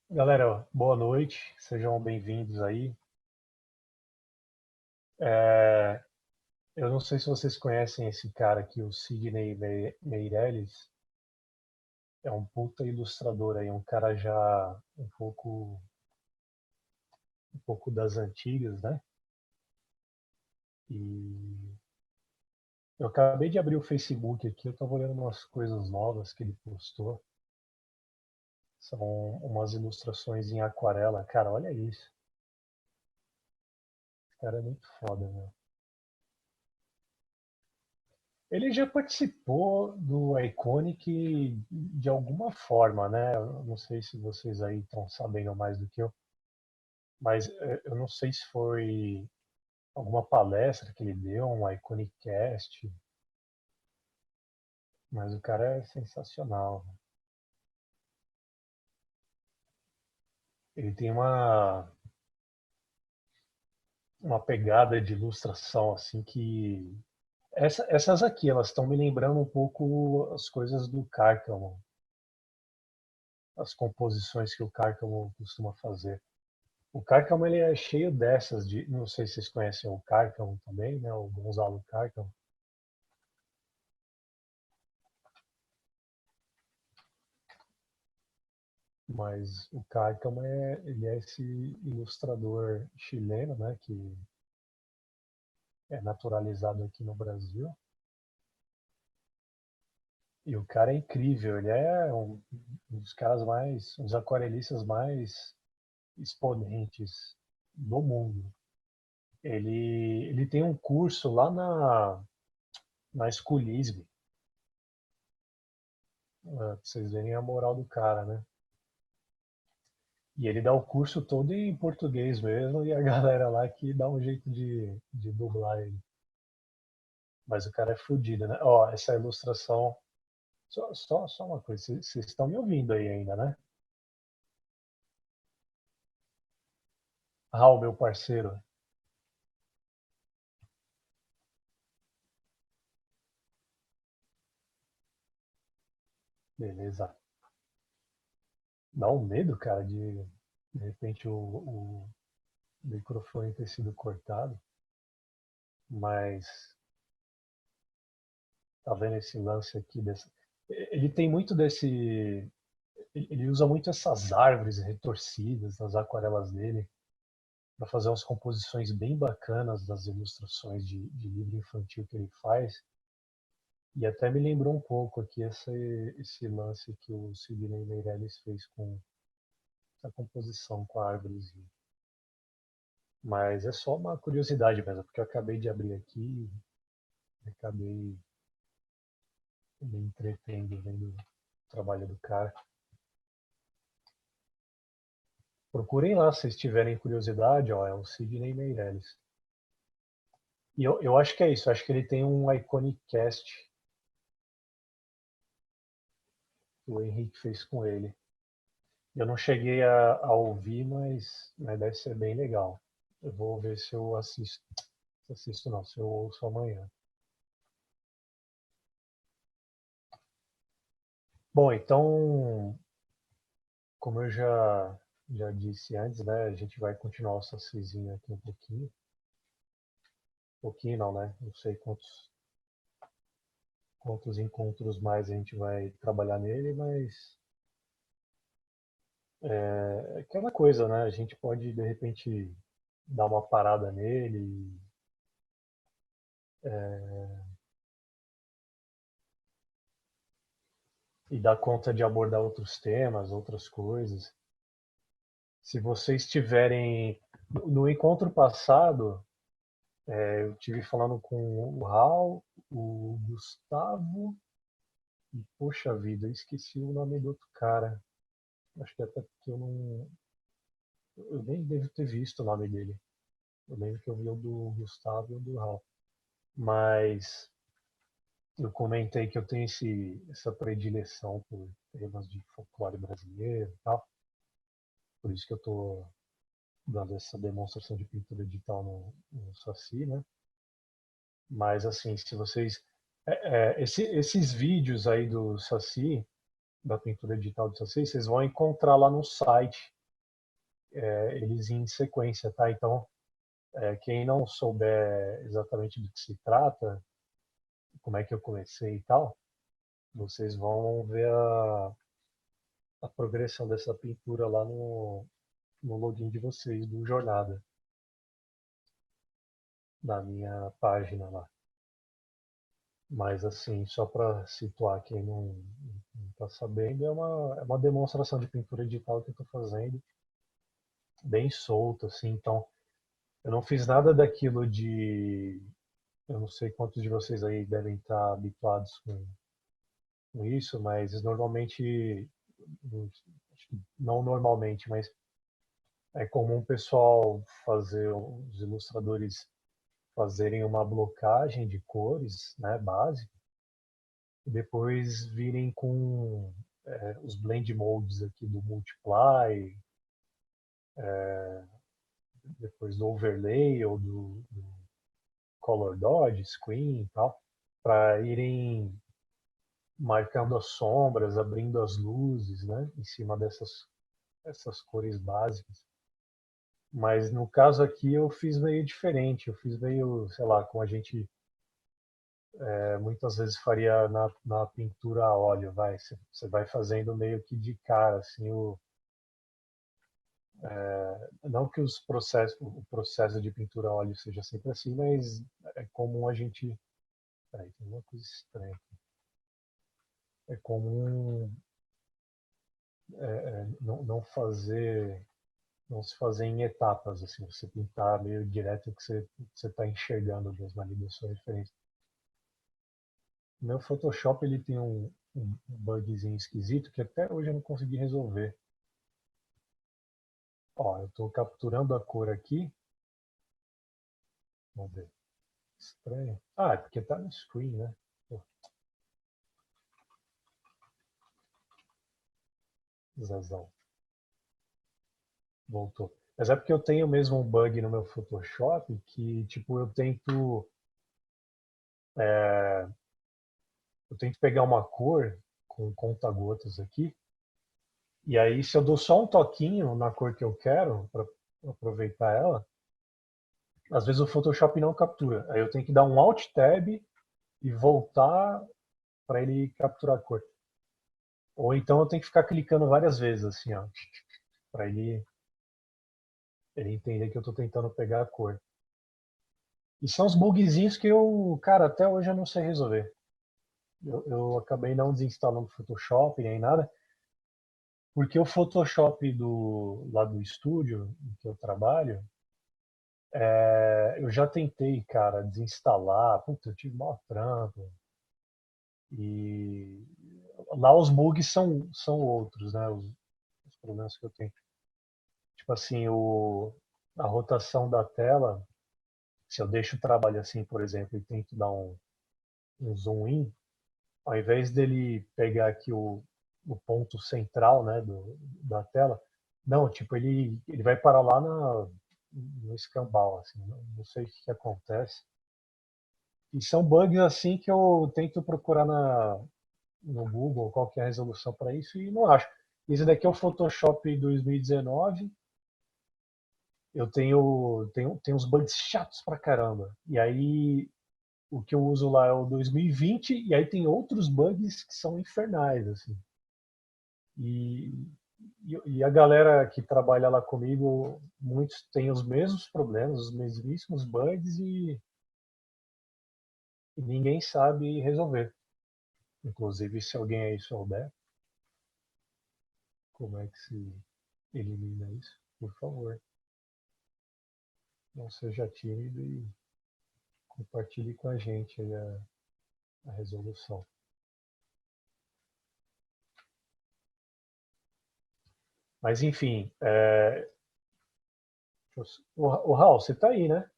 Galera, boa noite, sejam bem-vindos aí. É, eu não sei se vocês conhecem esse cara aqui, o Sidney Meirelles. É um puta ilustrador aí, um cara já um pouco das antigas, né? E eu acabei de abrir o Facebook aqui, eu tava olhando umas coisas novas que ele postou. São umas ilustrações em aquarela. Cara, olha isso. Esse cara é muito foda, né? Ele já participou do Iconic de alguma forma, né? Eu não sei se vocês aí estão sabendo mais do que eu, mas eu não sei se foi alguma palestra que ele deu, um Iconicast, mas o cara é sensacional. Ele tem uma pegada de ilustração assim que essas aqui, elas estão me lembrando um pouco as coisas do Cárcamo, as composições que o Cárcamo costuma fazer. O Cárcamo ele é cheio dessas de, não sei se vocês conhecem o Cárcamo também, né? O Gonzalo Cárcamo, mas o Cárcamo ele é esse ilustrador chileno, né? Que é naturalizado aqui no Brasil. E o cara é incrível, ele é um dos caras mais, um dos aquarelistas mais exponentes do mundo. Ele tem um curso lá na School-Lisb, pra vocês verem a moral do cara, né? E ele dá o curso todo em português mesmo, e a galera lá que dá um jeito de dublar ele. Mas o cara é fodido, né? Ó, essa ilustração. Só uma coisa, vocês estão me ouvindo aí ainda, né? Raul, meu parceiro. Beleza. Dá um medo, cara, de repente o microfone ter sido cortado, mas tá vendo esse lance aqui dessa. Ele tem muito desse. Ele usa muito essas árvores retorcidas nas aquarelas dele para fazer umas composições bem bacanas das ilustrações de livro infantil que ele faz. E até me lembrou um pouco aqui esse lance que o Sidney Meirelles fez com essa composição com a árvorezinha. Mas é só uma curiosidade mesmo, porque eu acabei de abrir aqui e acabei me entretendo vendo o trabalho do cara. Procurem lá se vocês tiverem curiosidade, ó, é o Sidney Meirelles. E eu acho que é isso, eu acho que ele tem um Iconic Cast que o Henrique fez com ele. Eu não cheguei a ouvir, mas deve ser bem legal. Eu vou ver se eu assisto. Se assisto não, se eu ouço amanhã. Bom, então, como eu já disse antes, né? A gente vai continuar o sacizinho aqui um pouquinho. Um pouquinho não, né? Não sei quantos encontros mais a gente vai trabalhar nele, mas é aquela coisa, né? A gente pode, de repente, dar uma parada nele, e dar conta de abordar outros temas, outras coisas. Se vocês tiverem. No encontro passado, eu tive falando com o Raul, o Gustavo, e poxa vida, eu esqueci o nome do outro cara. Acho que até porque eu não. Eu nem devo ter visto o nome dele. Eu lembro que eu vi o do Gustavo e o do Raul. Mas eu comentei que eu tenho essa predileção por temas de folclore brasileiro e tal. Por isso que eu estou dando essa demonstração de pintura digital no Saci, né? Mas assim, se vocês. Esses vídeos aí do Saci, da pintura digital do Saci, vocês vão encontrar lá no site. eles em sequência, tá? Então, quem não souber exatamente do que se trata, como é que eu comecei e tal, vocês vão ver a progressão dessa pintura lá no login de vocês do Jornada, na minha página lá. Mas assim, só para situar quem não está sabendo, é uma demonstração de pintura digital que eu estou fazendo, bem solto, assim. Então, eu não fiz nada daquilo de. Eu não sei quantos de vocês aí devem estar habituados com isso, mas normalmente, acho que não normalmente, mas é comum o pessoal fazer, os ilustradores fazerem uma blocagem de cores, né, básica, e depois virem com os blend modes aqui do Multiply, depois do Overlay ou do Color Dodge, Screen e tal, para irem marcando as sombras, abrindo as luzes, né, em cima essas cores básicas. Mas no caso aqui eu fiz meio diferente, eu fiz meio, sei lá, como a gente muitas vezes faria na pintura a óleo, vai, você vai fazendo meio que de cara, assim, não que o processo de pintura a óleo seja sempre assim, mas é comum a gente, peraí, tem uma coisa estranha aqui. É comum não fazer, não se fazer em etapas, assim, você pintar meio direto o que você está enxergando mesmo ali da sua referência. O meu Photoshop ele tem um bugzinho esquisito que até hoje eu não consegui resolver. Ó, eu estou capturando a cor aqui. Vamos ver. Estranho. Ah, é porque tá no screen, né? Pô, Zazão. Voltou. Mas é porque eu tenho mesmo um bug no meu Photoshop que, tipo, eu tento pegar uma cor com conta-gotas aqui, e aí se eu dou só um toquinho na cor que eu quero, para aproveitar ela, às vezes o Photoshop não captura. Aí eu tenho que dar um Alt Tab e voltar para ele capturar a cor. Ou então eu tenho que ficar clicando várias vezes, assim, ó, para ele entender que eu estou tentando pegar a cor. E são os bugzinhos que eu, cara, até hoje eu não sei resolver. Eu acabei não desinstalando o Photoshop nem nada, porque o Photoshop lá do estúdio em que eu trabalho, eu já tentei, cara, desinstalar, puta, eu tive maior trampo. E lá os bugs são outros, né? Os problemas que eu tenho. Tipo assim, a rotação da tela, se eu deixo o trabalho assim, por exemplo, e tento dar um zoom in, ao invés dele pegar aqui o ponto central, né, da tela, não, tipo, ele vai parar lá no escambau, assim, não sei o que acontece. E são bugs assim que eu tento procurar no Google qual que é a resolução para isso e não acho. Esse daqui é o Photoshop 2019. Eu tenho uns bugs chatos pra caramba. E aí o que eu uso lá é o 2020 e aí tem outros bugs que são infernais, assim. E, e a galera que trabalha lá comigo, muitos têm os mesmos problemas, os mesmíssimos bugs e ninguém sabe resolver. Inclusive, se alguém aí souber como é que se elimina isso, por favor, não seja tímido e compartilhe com a gente aí a resolução. Mas enfim, o Raul, você tá aí, né?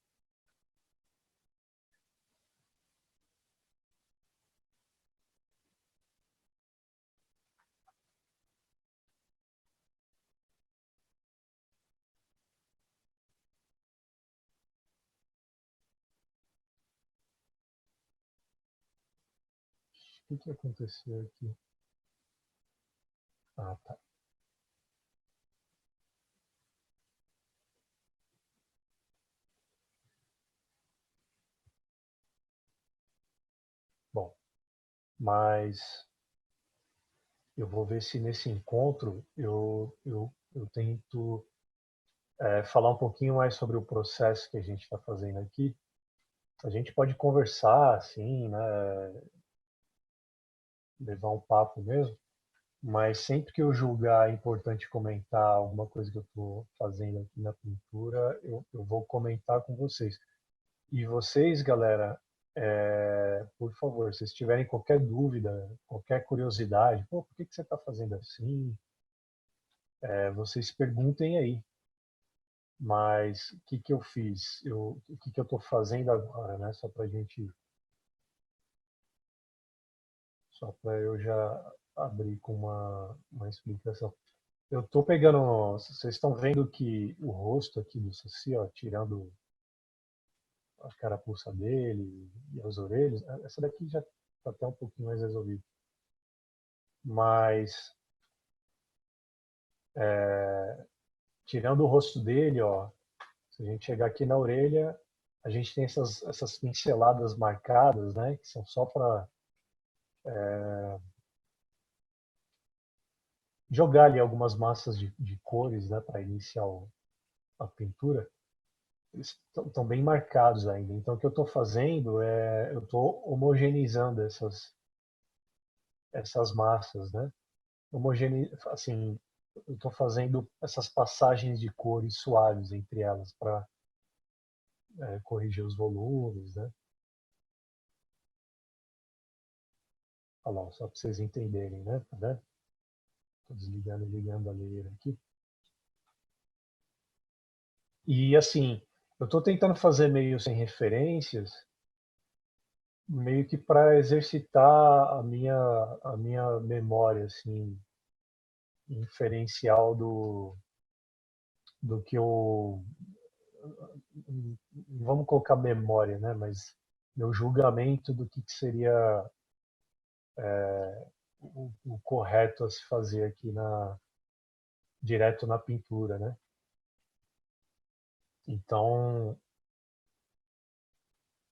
O que aconteceu aqui? Ah, tá. mas eu vou ver se nesse encontro eu tento falar um pouquinho mais sobre o processo que a gente está fazendo aqui. A gente pode conversar, assim, né, levar um papo mesmo, mas sempre que eu julgar importante comentar alguma coisa que eu estou fazendo aqui na pintura, eu vou comentar com vocês. E vocês, galera, por favor, se tiverem qualquer dúvida, qualquer curiosidade, pô, por que que você está fazendo assim? Vocês perguntem aí. Mas o que que eu fiz? O que que eu estou fazendo agora, né? Só para eu já abrir com uma explicação. Eu estou pegando, vocês estão vendo que o rosto aqui do Saci, ó, tirando a carapuça dele e as orelhas, essa daqui já está até um pouquinho mais resolvida. Mas tirando o rosto dele, ó, se a gente chegar aqui na orelha, a gente tem essas pinceladas marcadas, né, que são só para jogar ali algumas massas de cores, né, para iniciar a pintura. Eles estão bem marcados ainda. Então, o que eu estou fazendo eu estou homogeneizando essas massas, né? Assim, eu estou fazendo essas passagens de cores suaves entre elas para corrigir os volumes, né? Olha lá, só para vocês entenderem, né? Tá vendo? Estou desligando e ligando a layer aqui. E assim, eu estou tentando fazer meio sem referências, meio que para exercitar a minha memória, assim, inferencial do que eu. Vamos colocar memória, né? Mas meu julgamento do que seria o correto a se fazer aqui direto na pintura, né? Então,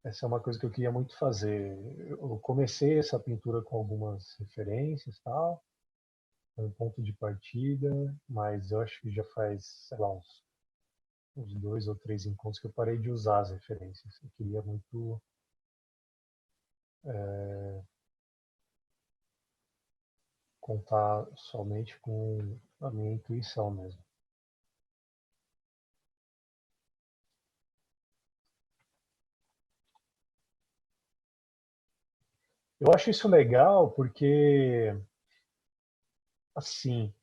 essa é uma coisa que eu queria muito fazer. Eu comecei essa pintura com algumas referências, tal, um ponto de partida, mas eu acho que já faz, sei lá, uns 2 ou 3 encontros que eu parei de usar as referências. Eu queria muito contar somente com a minha intuição mesmo. Eu acho isso legal porque, assim,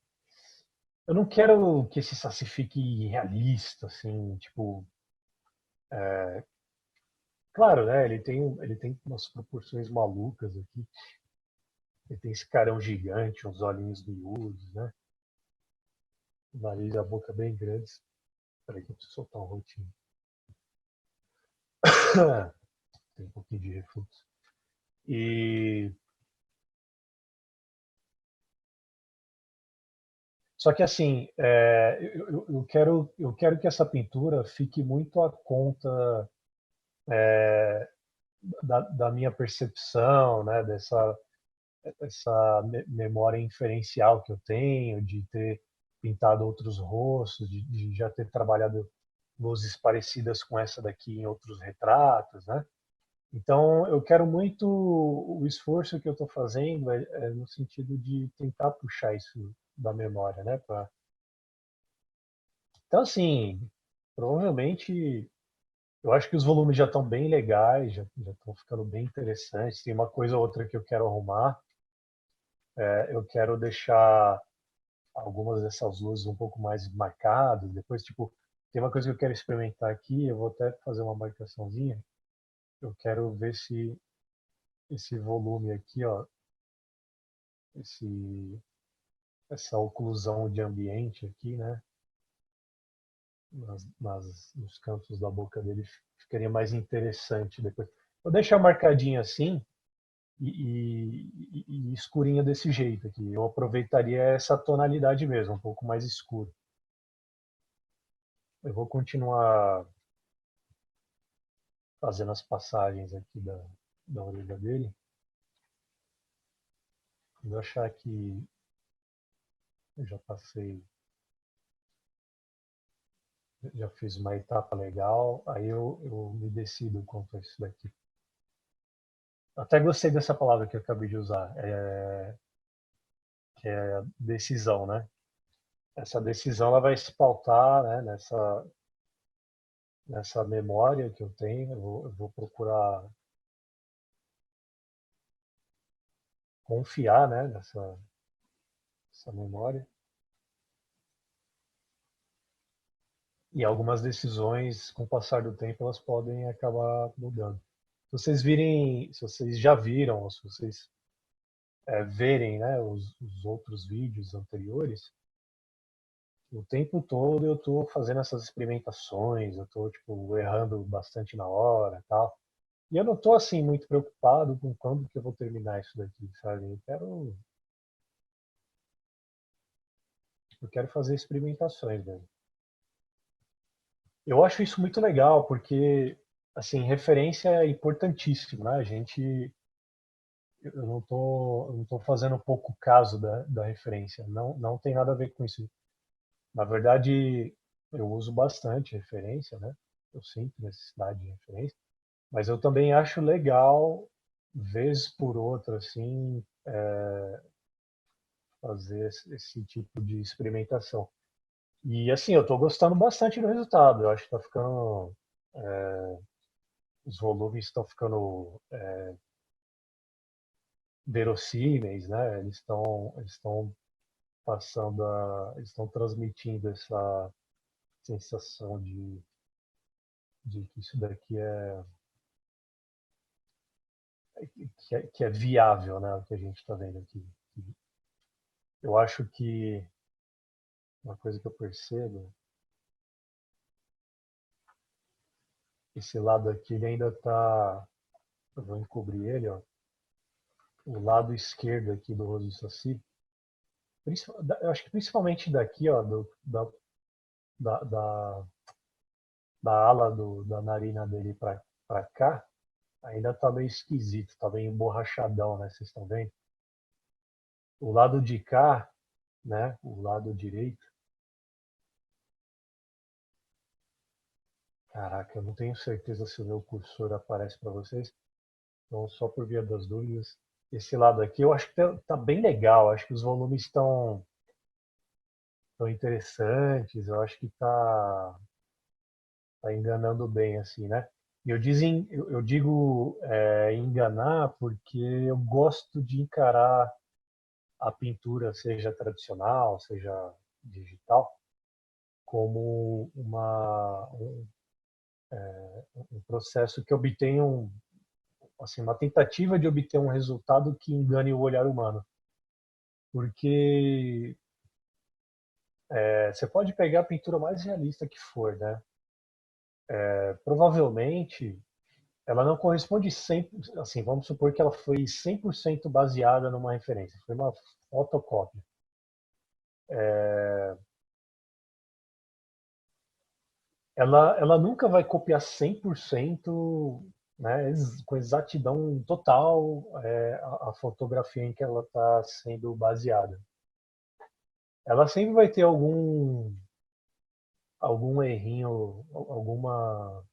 eu não quero que esse Saci fique realista, assim, tipo, claro, né? Ele tem umas proporções malucas aqui. Ele tem esse carão gigante, uns olhinhos miúdos, né? O nariz e a boca bem grandes. Peraí que eu preciso soltar um rotinho. Tem um pouquinho de refluxo. E só que assim, eu quero que essa pintura fique muito à conta da minha percepção, né? Essa memória inferencial que eu tenho de ter pintado outros rostos, de já ter trabalhado luzes parecidas com essa daqui em outros retratos, né? Então, eu quero muito o esforço que eu estou fazendo no sentido de tentar puxar isso da memória, né? Então, assim, provavelmente, eu acho que os volumes já estão bem legais, já estão ficando bem interessantes. Tem uma coisa ou outra que eu quero arrumar. Eu quero deixar algumas dessas luzes um pouco mais marcadas. Depois, tipo, tem uma coisa que eu quero experimentar aqui, eu vou até fazer uma marcaçãozinha. Eu quero ver se esse volume aqui, ó, esse, essa oclusão de ambiente aqui, né, nos cantos da boca dele ficaria mais interessante depois. Vou deixar marcadinho assim e escurinha desse jeito aqui. Eu aproveitaria essa tonalidade mesmo, um pouco mais escuro. Eu vou continuar fazendo as passagens aqui da orelha dele. Quando eu achar que eu já passei, já fiz uma etapa legal, aí eu me decido quanto a isso daqui. Até gostei dessa palavra que eu acabei de usar, que é decisão, né? Essa decisão ela vai se pautar, né, nessa memória que eu tenho. Eu vou procurar confiar, né, nessa memória. E algumas decisões, com o passar do tempo, elas podem acabar mudando. Se vocês virem, se vocês já viram, ou se vocês verem, né, os outros vídeos anteriores, o tempo todo eu estou fazendo essas experimentações, eu estou tipo errando bastante na hora, tal. E eu não estou assim muito preocupado com quando que eu vou terminar isso daqui, sabe? Eu quero fazer experimentações, velho. Eu acho isso muito legal porque assim, referência é importantíssimo, né? A gente eu não tô fazendo pouco caso da referência. Não tem nada a ver com isso. Na verdade, eu uso bastante referência, né? Eu sinto necessidade de referência, mas eu também acho legal, vez por outra, assim, fazer esse tipo de experimentação. E assim, eu estou gostando bastante do resultado. Eu acho que tá ficando, os volumes estão ficando verossímeis, né? Eles estão passando eles estão transmitindo essa sensação de que isso daqui que é viável, né? O que a gente está vendo aqui. Eu acho que uma coisa que eu percebo, esse lado aqui ele ainda está, eu vou encobrir ele, ó, o lado esquerdo aqui do rosto do Saci, eu acho que principalmente daqui, ó, da, da, da ala da narina dele para cá, ainda tá meio esquisito, tá meio emborrachadão, né? Vocês estão vendo? O lado de cá, né? O lado direito, caraca, eu não tenho certeza se o meu cursor aparece para vocês, então só por via das dúvidas. Esse lado aqui eu acho que tá bem legal, acho que os volumes estão interessantes, eu acho que tá enganando bem, assim, né? E eu digo enganar porque eu gosto de encarar a pintura, seja tradicional, seja digital, como um processo que obtém assim, uma tentativa de obter um resultado que engane o olhar humano. Porque você pode pegar a pintura mais realista que for, né? Provavelmente ela não corresponde 100%, assim, vamos supor que ela foi 100% baseada numa referência, foi uma fotocópia. Ela nunca vai copiar 100%, né, com exatidão total, a fotografia em que ela está sendo baseada. Ela sempre vai ter algum errinho, alguma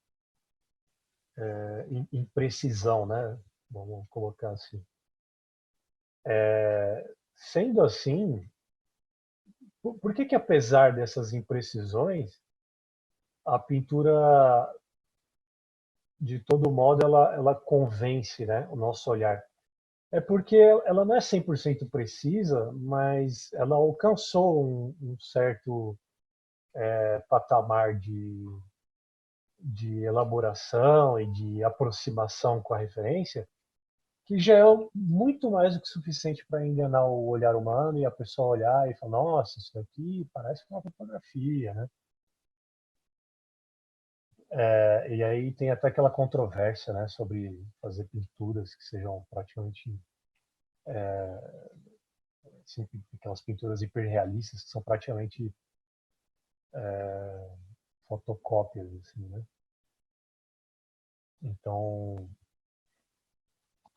imprecisão, né? Vamos colocar assim. Sendo assim, por que que apesar dessas imprecisões, a pintura, de todo modo, ela convence, né, o nosso olhar? É porque ela não é 100% precisa, mas ela alcançou um certo patamar de elaboração e de aproximação com a referência, que já é muito mais do que suficiente para enganar o olhar humano e a pessoa olhar e falar, nossa, isso daqui parece uma fotografia, né? E aí tem até aquela controvérsia, né, sobre fazer pinturas que sejam praticamente sempre aquelas pinturas hiperrealistas que são praticamente fotocópias, assim, né? Então,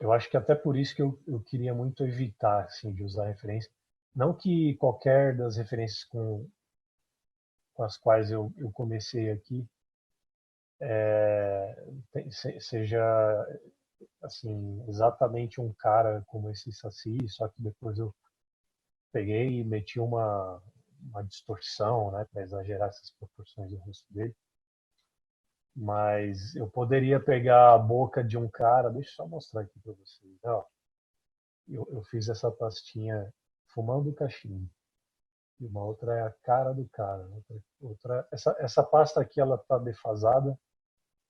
eu acho que até por isso que eu queria muito evitar, assim, de usar referência. Não que qualquer das referências com as quais eu comecei aqui seja, assim, exatamente um cara como esse Saci, só que depois eu peguei e meti uma distorção, né, para exagerar essas proporções do rosto dele. Mas eu poderia pegar a boca de um cara, deixa eu só mostrar aqui para vocês. Ó, eu fiz essa pastinha fumando cachimbo. E uma outra é a cara do cara. Essa pasta aqui ela tá defasada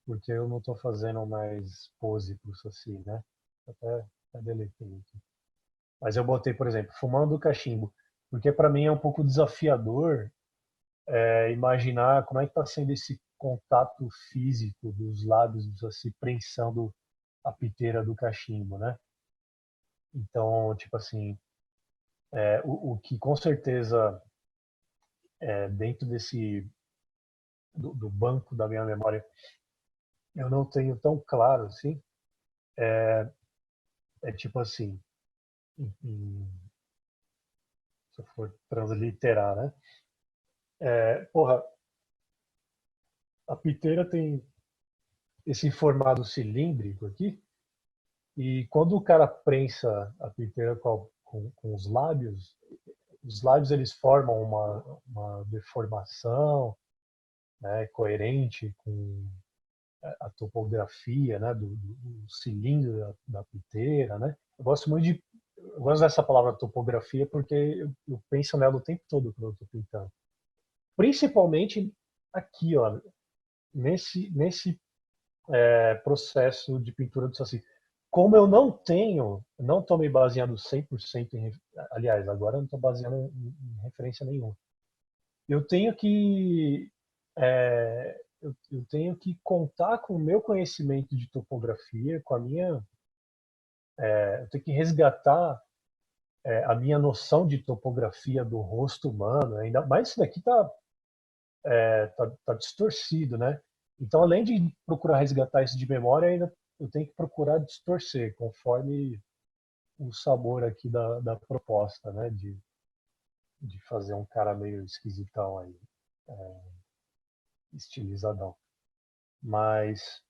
porque eu não estou fazendo mais pose pro Saci, né? Até deletei aqui. Mas eu botei, por exemplo, fumando cachimbo, porque para mim é um pouco desafiador imaginar como é que está sendo esse contato físico dos lábios do Saci prensando a piteira do cachimbo, né? Então, tipo assim, o que com certeza dentro do banco da minha memória eu não tenho tão claro assim, é tipo assim, se eu for transliterar, né? Porra, a piteira tem esse formato cilíndrico aqui, e quando o cara prensa a piteira com os lábios eles formam uma deformação, né, coerente com a topografia, né, do cilindro da piteira, né? Eu gosto dessa palavra topografia porque eu penso nela o tempo todo quando eu estou pintando. Principalmente aqui, ó, nesse processo de pintura do Saci. Como eu não estou me baseando 100% aliás, agora eu não estou baseando em referência nenhuma. Eu tenho que eu tenho que contar com o meu conhecimento de topografia, com a minha, eu tenho que resgatar a minha noção de topografia do rosto humano. Ainda mais isso daqui tá distorcido, né? Então, além de procurar resgatar isso de memória, ainda eu tenho que procurar distorcer conforme o sabor aqui da proposta, né? De fazer um cara meio esquisitão aí, estilizadão. Mas,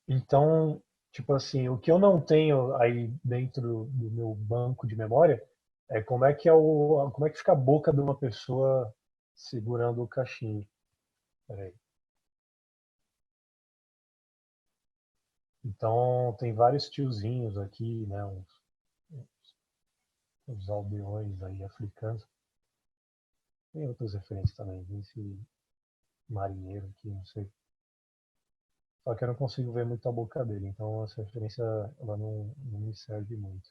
então, tipo assim, o que eu não tenho aí dentro do meu banco de memória é como é que fica a boca de uma pessoa segurando o cachimbo. Peraí. Então, tem vários tiozinhos aqui, né? Uns aldeões aí africanos. Tem outras referências também. Esse marinheiro aqui, não sei. Só que eu não consigo ver muito a boca dele, então essa referência ela não me serve muito.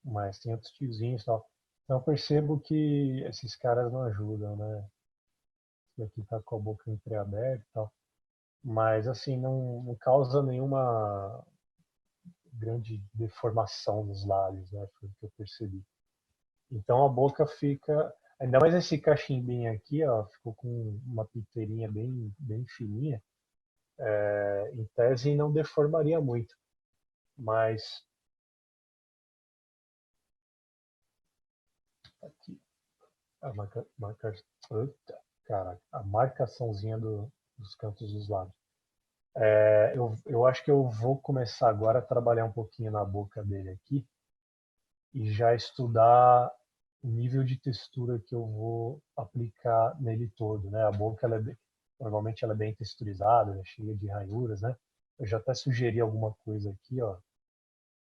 Mas tem outros tiozinhos e tal. Então eu percebo que esses caras não ajudam, né? Esse daqui tá com a boca entreaberta e tal. Mas assim, não causa nenhuma grande deformação nos lábios, né? Foi o que eu percebi. Então a boca fica. Ainda mais esse cachimbinho aqui, ó, ficou com uma piteirinha bem fininha. Em tese não deformaria muito, mas aqui eita, cara, a marcaçãozinha dos cantos dos lábios. Eu acho que eu vou começar agora a trabalhar um pouquinho na boca dele aqui e já estudar o nível de textura que eu vou aplicar nele todo, né? A boca normalmente ela é bem texturizada, é cheia de ranhuras, né? Eu já até sugeri alguma coisa aqui, ó.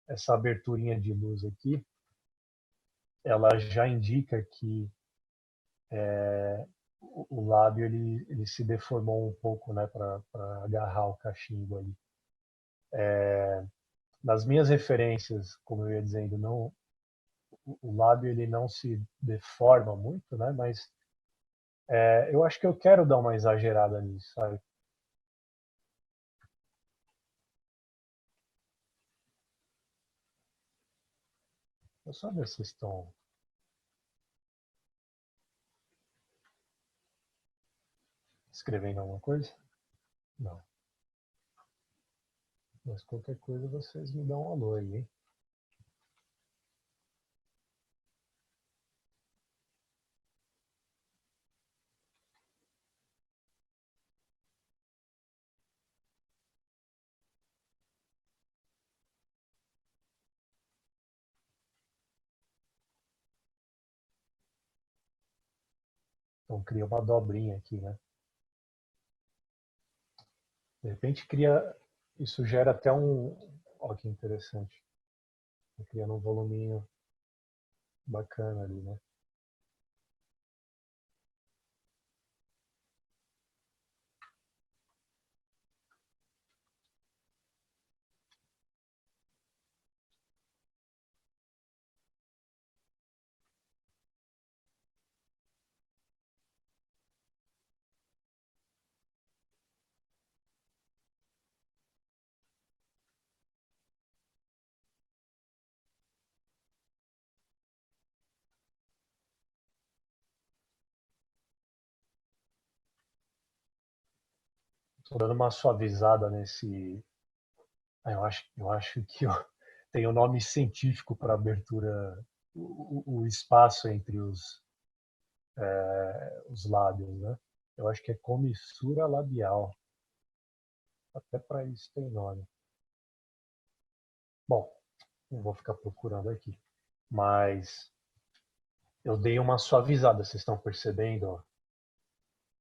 Essa aberturinha de luz aqui, ela já indica que o lábio ele se deformou um pouco, né, para agarrar o cachimbo ali. Nas minhas referências, como eu ia dizendo, não, o lábio ele não se deforma muito, né, mas eu acho que eu quero dar uma exagerada nisso, sabe? Eu só ver se vocês estão escrevendo alguma coisa. Não. Mas qualquer coisa vocês me dão um alô aí, hein? Então cria uma dobrinha aqui, né? De repente cria. Isso gera até um. Olha que interessante. Tá criando um voluminho bacana ali, né? Estou dando uma suavizada nesse. Ah, eu acho que tem o um nome científico para abertura, o espaço entre os lábios, né? Eu acho que é comissura labial. Até para isso tem nome. Bom, não vou ficar procurando aqui. Mas eu dei uma suavizada, vocês estão percebendo? Ó?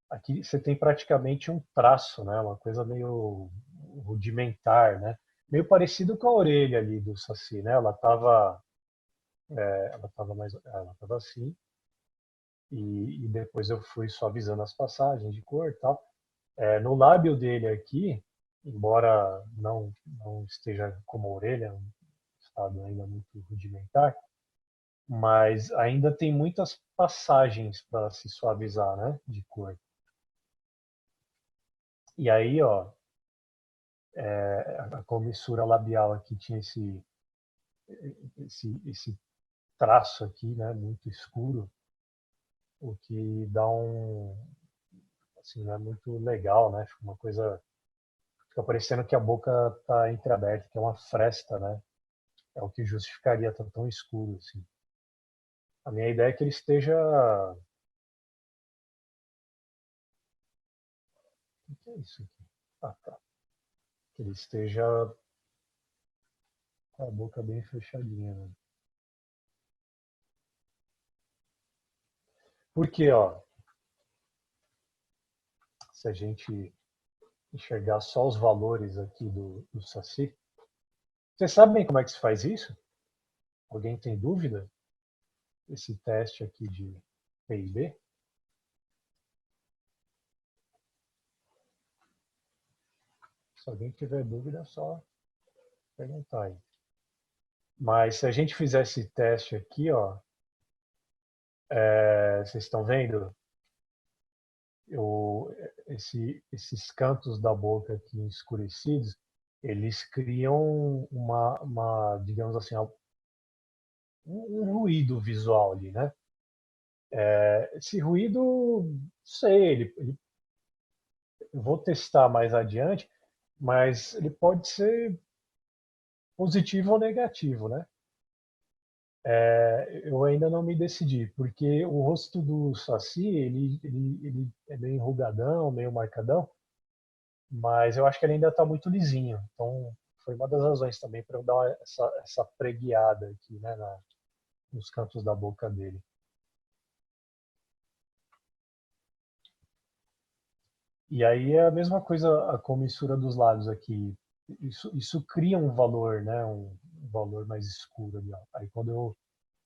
Aqui você tem praticamente um traço, né? Uma coisa meio rudimentar, né? Meio parecido com a orelha ali do Saci, né? Ela tava assim, e depois eu fui suavizando as passagens de cor e tal. No lábio dele aqui, embora não esteja como a orelha, um estado ainda muito rudimentar, mas ainda tem muitas passagens para se suavizar, né, de cor. E aí, ó, a comissura labial aqui tinha esse traço aqui, né, muito escuro, o que dá assim, não é muito legal, né? Fica uma coisa, fica parecendo que a boca está entreaberta, que é uma fresta, né? É o que justificaria estar tão escuro assim. A minha ideia é que ele esteja, o que é isso aqui? Ah, tá. Que ele esteja com a boca bem fechadinha, né? Porque, ó, se a gente enxergar só os valores aqui do Saci, vocês sabem como é que se faz isso? Alguém tem dúvida? Esse teste aqui de PIB? Se alguém tiver dúvida, é só perguntar aí. Mas se a gente fizer esse teste aqui, ó, vocês estão vendo? Eu, esses cantos da boca aqui escurecidos, eles criam digamos assim, um ruído visual ali, né? Esse ruído, não sei, eu vou testar mais adiante, mas ele pode ser positivo ou negativo, né? Eu ainda não me decidi, porque o rosto do Saci, ele é meio enrugadão, meio marcadão, mas eu acho que ele ainda está muito lisinho. Então, foi uma das razões também para eu dar essa preguiada aqui, né, nos cantos da boca dele. E aí é a mesma coisa a comissura dos lábios aqui. Isso cria um valor, né, um valor mais escuro ali, ó. Aí quando eu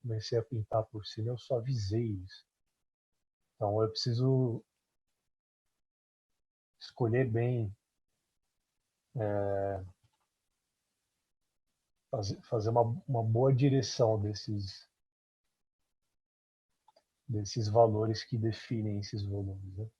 comecei a pintar por cima, eu suavizei isso. Então eu preciso escolher bem, fazer uma boa direção desses valores que definem esses volumes, né?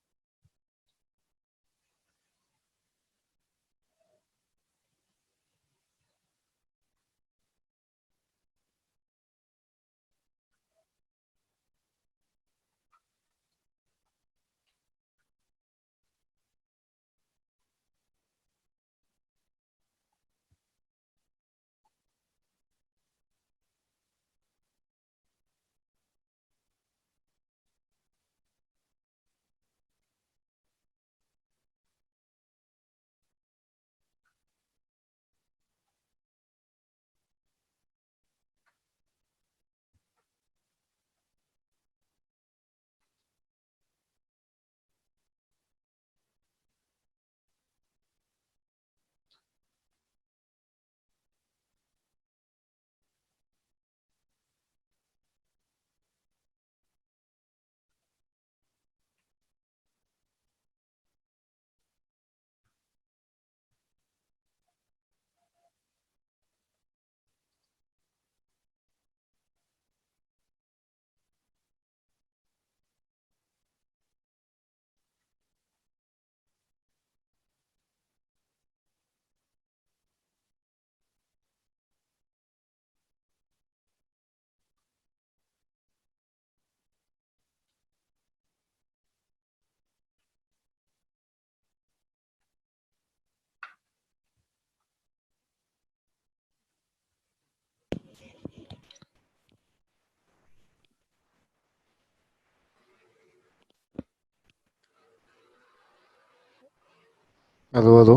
Alô, alô?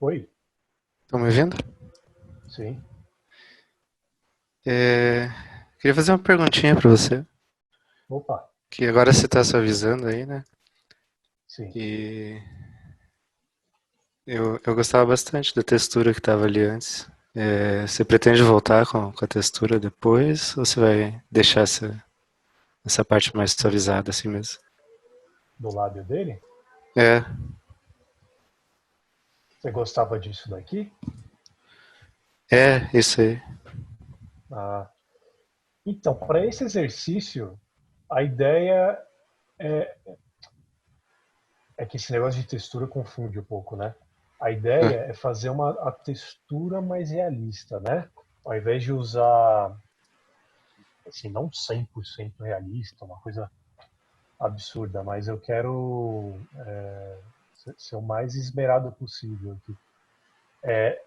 Oi? Estão me ouvindo? Sim. É, Queria fazer uma perguntinha pra você, Opa, que agora você tá suavizando aí, né? sim. E eu gostava bastante da textura que tava ali antes. Você pretende voltar com a textura depois, ou você vai deixar essa parte mais suavizada assim mesmo? Do lábio dele? É, Você gostava disso daqui? isso aí. Ah, então, para esse exercício, a ideia é que esse negócio de textura confunde um pouco, né? A Hum, ideia é fazer a textura mais realista, né? Ao invés de usar, assim, não 100% realista, uma coisa absurda, mas eu quero ser o mais esmerado possível aqui.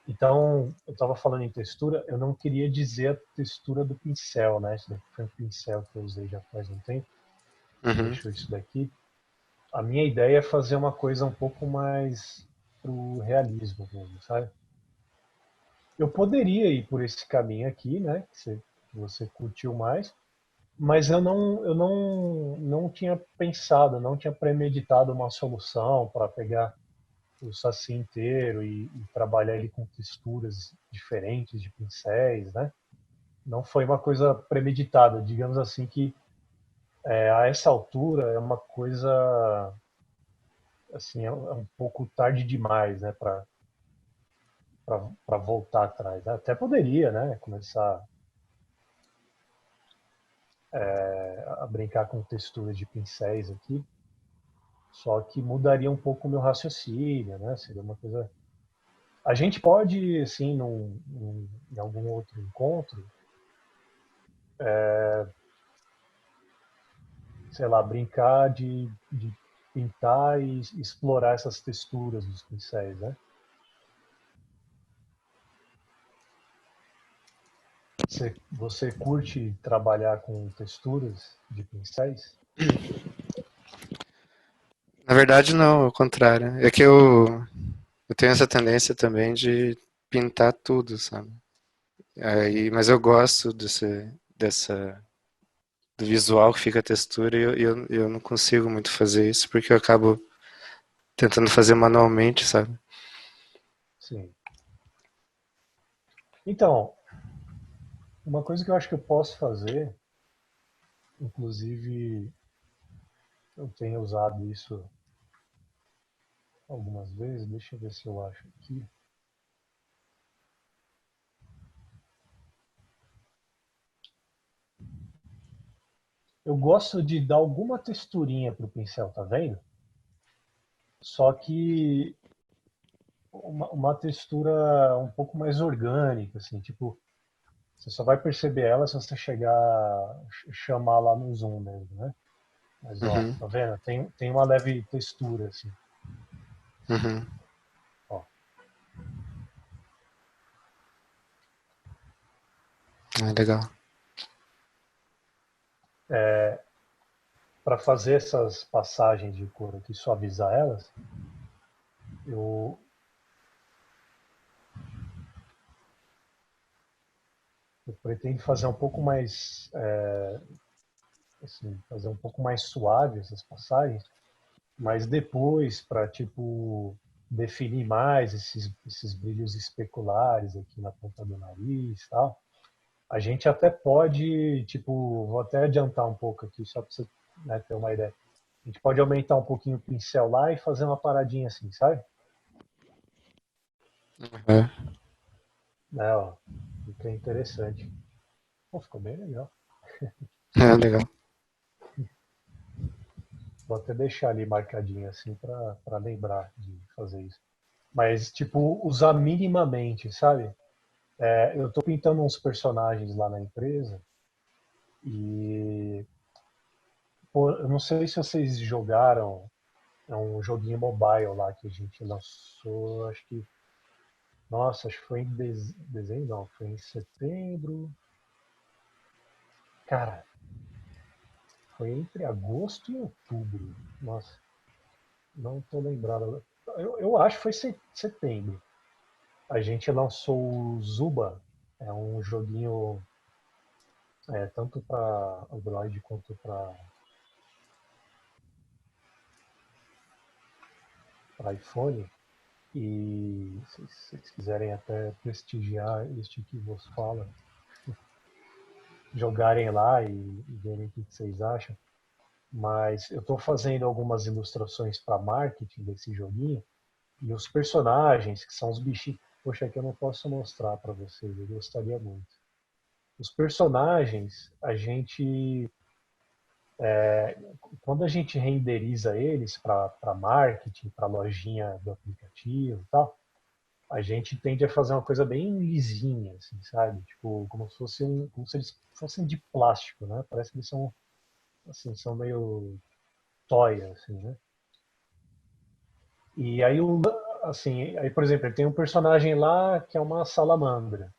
Então, eu estava falando em textura, eu não queria dizer a textura do pincel, né? Esse daqui foi um pincel que eu usei já faz um tempo, que uhum, deixou isso daqui. A minha ideia é fazer uma coisa um pouco mais pro realismo mesmo, sabe? Eu poderia ir por esse caminho aqui, né? Que você curtiu mais, mas eu não tinha pensado, não tinha premeditado uma solução para pegar o saci inteiro e trabalhar ele com texturas diferentes de pincéis, né? Não foi uma coisa premeditada, digamos assim que a essa altura é uma coisa assim é um pouco tarde demais, né, para voltar atrás. Até poderia, né, começar a brincar com texturas de pincéis aqui, só que mudaria um pouco o meu raciocínio, né? Seria uma coisa. A gente pode, assim, em algum outro encontro, sei lá, brincar de pintar e explorar essas texturas dos pincéis, né? Você curte trabalhar com texturas de pincéis? Na verdade, não, ao contrário. É que eu tenho essa tendência também de pintar tudo, sabe? Mas eu gosto dessa do visual que fica a textura e eu não consigo muito fazer isso porque eu acabo tentando fazer manualmente, sabe? Sim. Então, uma coisa que eu acho que eu posso fazer, inclusive eu tenho usado isso algumas vezes, deixa eu ver se eu acho aqui. Eu gosto de dar alguma texturinha pro pincel, tá vendo? Só que uma textura um pouco mais orgânica, assim, tipo, você só vai perceber ela se você chegar, chamar lá no zoom mesmo, né? Mas ó, Uhum, tá vendo? Tem uma leve textura, assim, uhum. ó. Ah, legal. Para fazer essas passagens de cor aqui, suavizar elas, eu, eu pretendo fazer um pouco mais, assim, fazer um pouco mais suave essas passagens, mas depois, para tipo definir mais esses brilhos especulares aqui na ponta do nariz, e tal, a gente até pode, tipo, vou até adiantar um pouco aqui só para você, né, ter uma ideia. A gente pode aumentar um pouquinho o pincel lá e fazer uma paradinha assim, sabe? É, Né, ó, fica interessante. Pô, ficou bem legal. é legal. Vou até deixar ali marcadinho assim para lembrar de fazer isso. Mas, tipo, usar minimamente, sabe? Eu tô pintando uns personagens lá na empresa e, pô, eu não sei se vocês jogaram, é um joguinho mobile lá que a gente lançou, acho que, nossa, acho que foi em dezembro, não, foi em setembro. Cara, foi entre agosto e outubro. Nossa, não tô lembrado. eu acho que foi setembro. A gente lançou o Zuba, é um joguinho tanto para Android quanto para iPhone. E se vocês quiserem até prestigiar este que vos fala, jogarem lá e verem o que vocês acham. Mas eu estou fazendo algumas ilustrações para marketing desse joguinho e os personagens, que são os bichinhos. Poxa, é que eu não posso mostrar para vocês, eu gostaria muito. Os personagens, quando a gente renderiza eles para marketing, para lojinha do aplicativo e tal, a gente tende a fazer uma coisa bem lisinha, assim, sabe? Tipo, como se eles fossem de plástico, né? Parece que eles são, assim, são meio toy, assim, né? E aí, assim, aí, por exemplo, ele tem um personagem lá que é uma salamandra.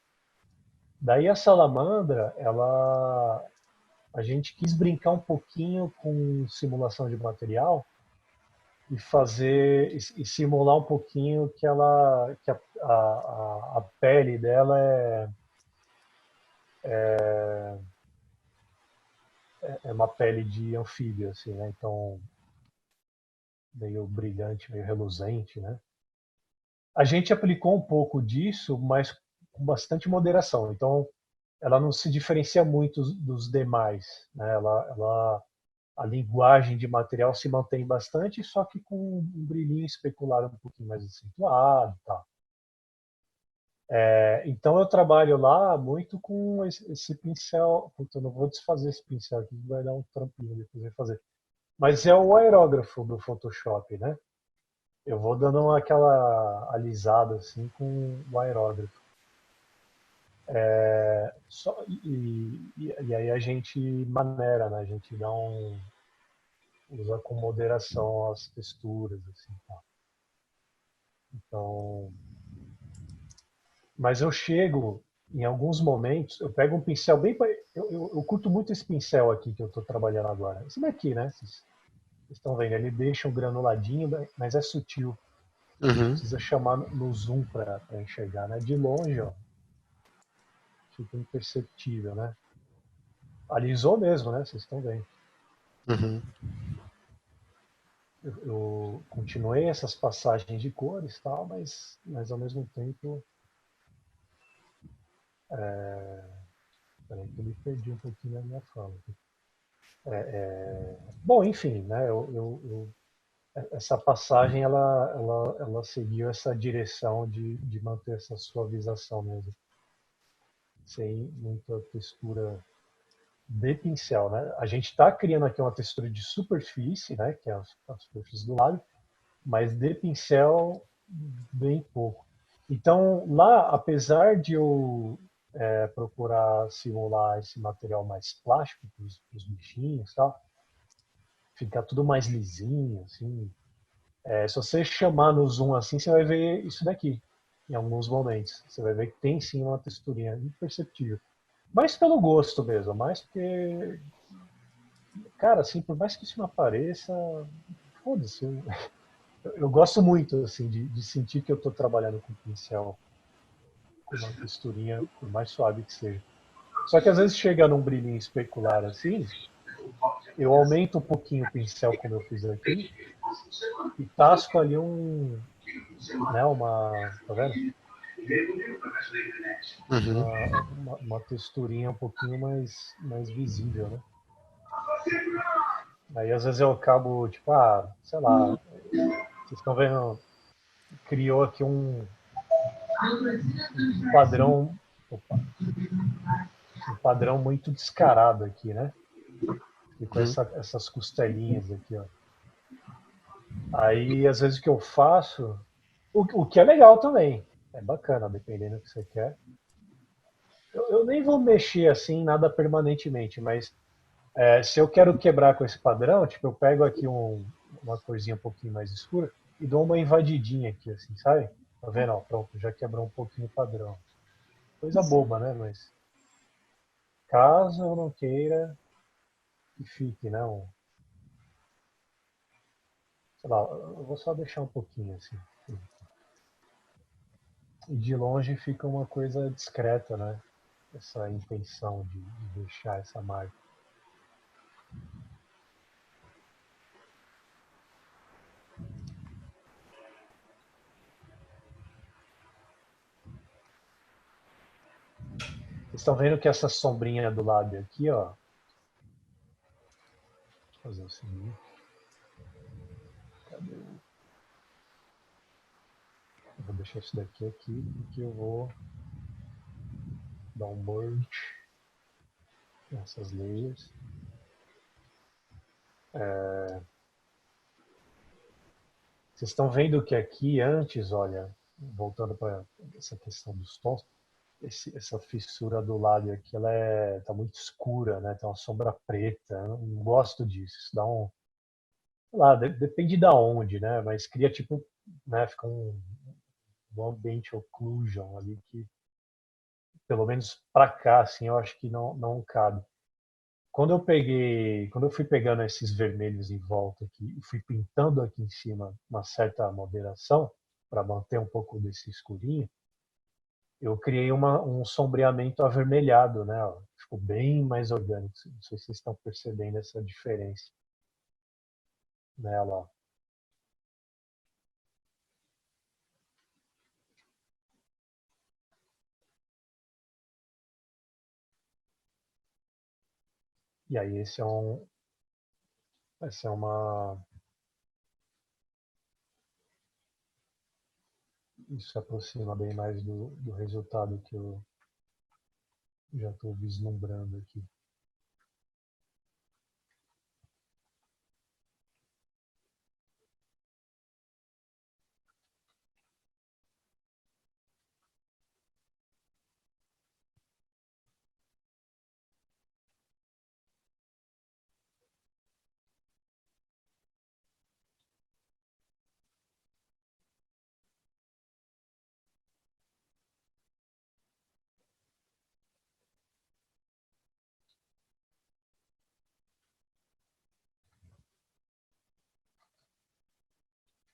Daí a salamandra, a gente quis brincar um pouquinho com simulação de material e e simular um pouquinho que a pele dela é uma pele de anfíbio, assim, né? Então, meio brilhante, meio reluzente, né? A gente aplicou um pouco disso, mas com bastante moderação. Então, ela não se diferencia muito dos demais, né? A linguagem de material se mantém bastante, só que com um brilhinho especular um pouquinho mais acentuado, tá? Então eu trabalho lá muito com esse pincel. Puta, eu não vou desfazer esse pincel aqui, vai dar um trampinho depois de fazer. Mas é o aerógrafo do Photoshop, né? Eu vou dando aquela alisada assim com o aerógrafo. E aí a gente maneira, né? A gente usa com moderação as texturas, assim, tá? Então, mas eu chego em alguns momentos, eu pego um pincel eu curto muito esse pincel aqui que eu estou trabalhando agora. Esse daqui, né? Vocês estão vendo? Ele deixa um granuladinho, mas é sutil. Uhum, Precisa chamar no zoom para enxergar, né? De longe, ó, fica imperceptível, né? Alisou mesmo, né? Vocês estão vendo. uhum. Eu continuei essas passagens de cores, tal, mas ao mesmo tempo, peraí que eu me perdi um pouquinho na minha fala. Bom, enfim, né? Essa passagem ela seguiu essa direção de manter essa suavização mesmo, sem muita textura de pincel, né? A gente está criando aqui uma textura de superfície, né? Que é a superfície do lado, mas de pincel bem pouco. Então lá, apesar de eu procurar simular esse material mais plástico para os bichinhos, tal, ficar tudo mais lisinho, assim. Se você chamar no zoom assim, você vai ver isso daqui, em alguns momentos. Você vai ver que tem sim uma texturinha imperceptível. Mais pelo gosto mesmo, mais porque, cara, assim, por mais que isso não apareça, foda-se. Eu gosto muito, assim, de sentir que eu estou trabalhando com pincel, com uma texturinha, por mais suave que seja. Só que às vezes chega num brilhinho especular assim, eu aumento um pouquinho o pincel, como eu fiz aqui, e tasco ali tá vendo? Uhum. Uma texturinha um pouquinho mais visível, né? Aí às vezes eu acabo, tipo, sei lá, vocês estão vendo, criou aqui um padrão, opa, um padrão muito descarado aqui, né? Ficou Uhum. essas costelinhas aqui, ó. Aí às vezes o que eu faço, o que é legal também, é bacana, dependendo do que você quer. Eu nem vou mexer assim nada permanentemente, mas se eu quero quebrar com esse padrão, tipo, eu pego aqui uma corzinha um pouquinho mais escura e dou uma invadidinha aqui, assim, sabe? Tá vendo? Ó, pronto, já quebrou um pouquinho o padrão. Coisa boba, né? Mas caso eu não queira que fique, né? sei lá, eu vou só deixar um pouquinho assim. E de longe fica uma coisa discreta, né? Essa intenção de deixar essa marca. Vocês estão vendo que essa sombrinha do lábio aqui, ó. Vou fazer o seguinte. Cadê? Eu vou deixar isso daqui aqui, porque eu vou dar um merge nessas layers. Vocês estão vendo que aqui antes, olha, voltando para essa questão dos tons, essa fissura do lábio aqui, ela tá muito escura, né? Tem uma sombra preta. Eu não gosto disso. Isso dá um, sei lá, depende da onde, né? Mas cria tipo, né? Fica um ambient occlusion ali que, pelo menos para cá, assim, eu acho que não cabe. Quando eu fui pegando esses vermelhos em volta aqui e fui pintando aqui em cima uma certa moderação para manter um pouco desse escurinho, eu criei um sombreamento avermelhado, né? Ó. Ficou bem mais orgânico. Não sei se vocês estão percebendo essa diferença nela. E aí essa é uma, isso se aproxima bem mais do resultado que eu já estou vislumbrando aqui.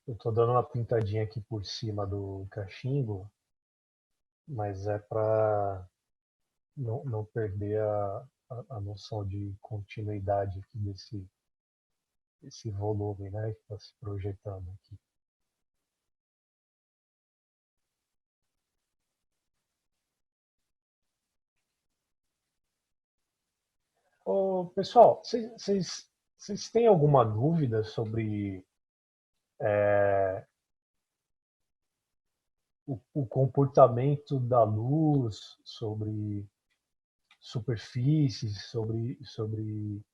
Eu estou dando uma pintadinha aqui por cima do cachimbo, mas é para não perder a noção de continuidade aqui esse volume, né, que está se projetando aqui. Ô, pessoal, vocês têm alguma dúvida sobre o comportamento da luz, sobre superfícies, sobre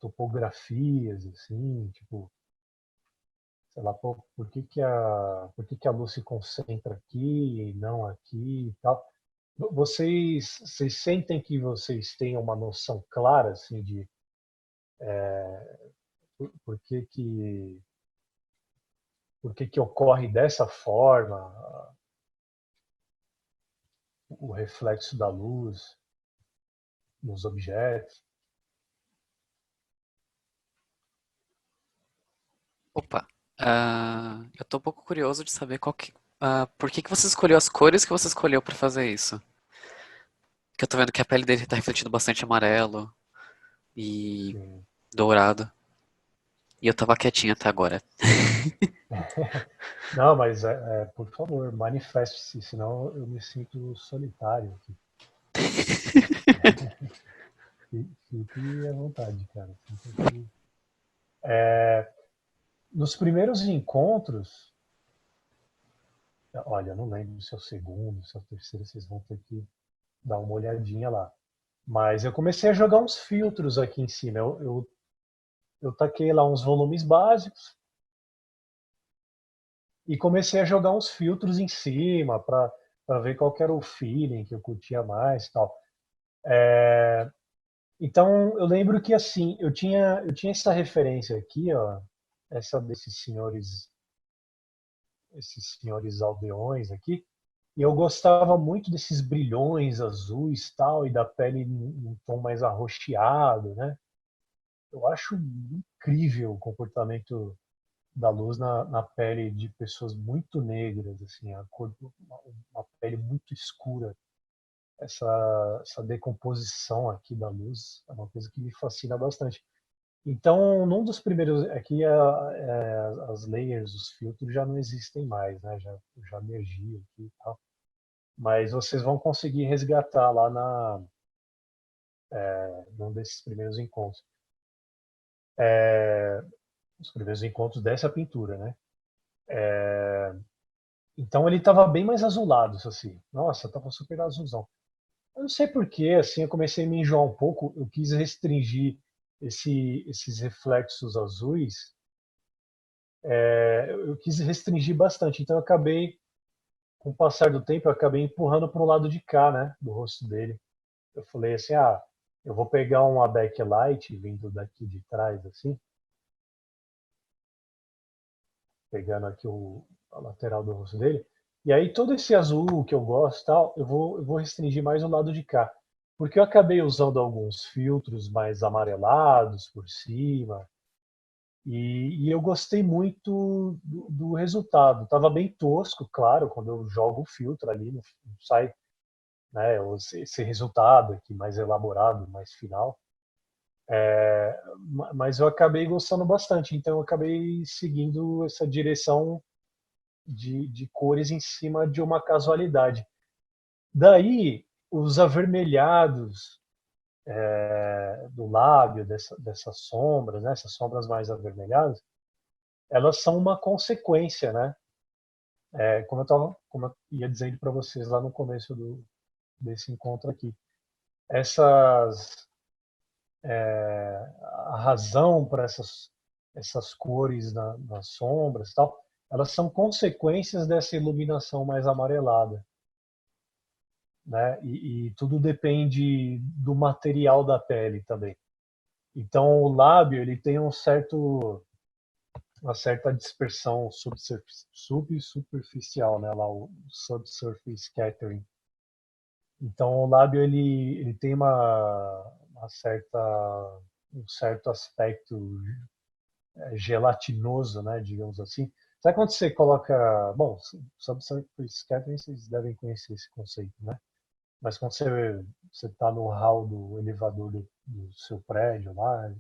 topografias, assim, tipo, sei lá, pô, por que que a luz se concentra aqui e não aqui e tal? Vocês sentem que vocês têm uma noção clara, assim, de por que que por que que ocorre dessa forma o reflexo da luz nos objetos? Opa, eu tô um pouco curioso de saber por que que você escolheu as cores que você escolheu pra fazer isso. Que eu tô vendo que a pele dele tá refletindo bastante amarelo e Sim. dourado. E eu tava quietinho até agora. Não, mas por favor, manifeste-se, senão eu me sinto solitário aqui. Fique à vontade, cara. Sinta-se. Nos primeiros encontros, olha, eu não lembro se é o segundo, se é o terceiro, vocês vão ter que dar uma olhadinha lá. Mas eu comecei a jogar uns filtros aqui em cima. Eu taquei lá uns volumes básicos e comecei a jogar uns filtros em cima para ver qual que era o feeling que eu curtia mais e tal. Então eu lembro que assim, eu tinha essa referência aqui, ó, essa esses senhores aldeões aqui, e eu gostava muito desses brilhões azuis tal, e da pele num tom mais arroxeado, né? eu acho incrível o comportamento da luz na pele de pessoas muito negras, assim, a cor, uma pele muito escura. Essa decomposição aqui da luz é uma coisa que me fascina bastante. Então, num dos primeiros, aqui as layers, os filtros já não existem mais, né? Já emergi aqui e tal. Mas vocês vão conseguir resgatar lá num desses primeiros encontros. Os primeiros encontros dessa pintura, né? Então ele estava bem mais azulado, isso assim. Nossa, estava super azulzão. Eu não sei por que, assim, eu comecei a me enjoar um pouco. Eu quis restringir esses reflexos azuis. Eu quis restringir bastante. Então eu acabei, com o passar do tempo, eu acabei empurrando para o lado de cá, né, do rosto dele. Eu falei assim, eu vou pegar uma backlight vindo daqui de trás, assim, pegando aqui a lateral do rosto dele. E aí todo esse azul que eu gosto, tal, eu vou restringir mais o lado de cá, porque eu acabei usando alguns filtros mais amarelados por cima. E eu gostei muito do resultado. Tava bem tosco, claro, quando eu jogo o filtro ali, não sai, né, esse resultado aqui mais elaborado, mais final. Mas eu acabei gostando bastante, então eu acabei seguindo essa direção de cores em cima de uma casualidade. Daí, os avermelhados do lábio, dessas sombras, né, essas sombras mais avermelhadas, elas são uma consequência, né? Como eu ia dizendo para vocês lá no começo desse encontro aqui, essas a razão para essas cores nas sombras e tal, elas são consequências dessa iluminação mais amarelada, né? E tudo depende do material da pele também. Então o lábio ele tem uma certa dispersão subsuperficial, né? Lá o subsurface scattering. Então o lábio ele tem uma certa um certo aspecto gelatinoso, né, digamos assim. Sabe quando você coloca, bom, subsurface scattering vocês devem conhecer esse conceito, né? Mas quando você está no hall do elevador do seu prédio lá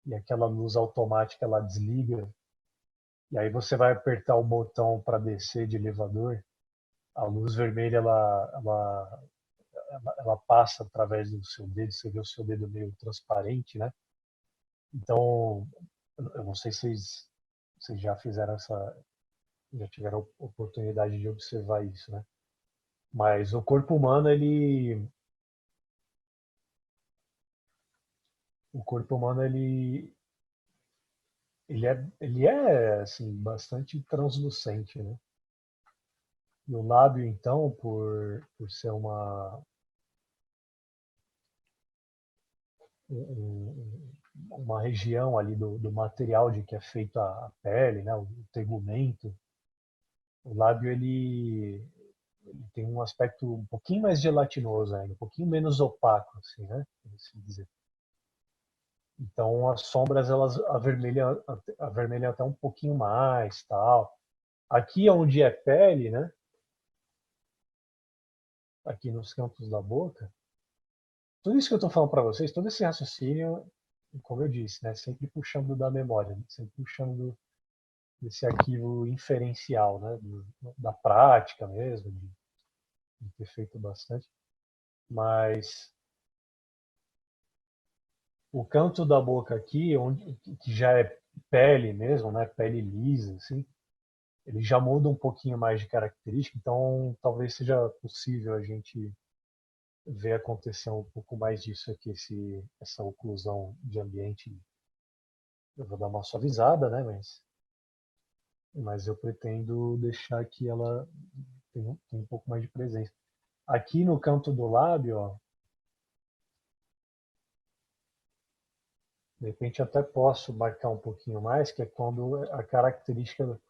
e aquela luz automática ela desliga e aí você vai apertar o botão para descer de elevador, a luz vermelha ela passa através do seu dedo, você vê o seu dedo meio transparente, né? Então, eu não sei se vocês já fizeram já tiveram a oportunidade de observar isso, né? Mas o corpo humano ele é assim bastante translucente, né? E o lábio, então, por ser uma região ali do material de que é feita a pele, né? O tegumento, o lábio ele tem um aspecto um pouquinho mais gelatinoso ainda, um pouquinho menos opaco, assim, né? Por assim dizer. Então as sombras elas avermelham até um pouquinho mais, tal. Aqui onde é pele, né? Aqui nos cantos da boca, tudo isso que eu estou falando para vocês, todo esse raciocínio, como eu disse, né? Sempre puxando da memória, sempre puxando desse arquivo inferencial, né? Da prática mesmo, de ter feito bastante. Mas o canto da boca aqui, que já é pele mesmo, né? Pele lisa, assim, ele já muda um pouquinho mais de característica, então talvez seja possível a gente ver acontecer um pouco mais disso aqui, essa oclusão de ambiente. Eu vou dar uma suavizada, né? Mas eu pretendo deixar que ela tenha um pouco mais de presença. Aqui no canto do lábio, ó, de repente até posso marcar um pouquinho mais, que é quando a característica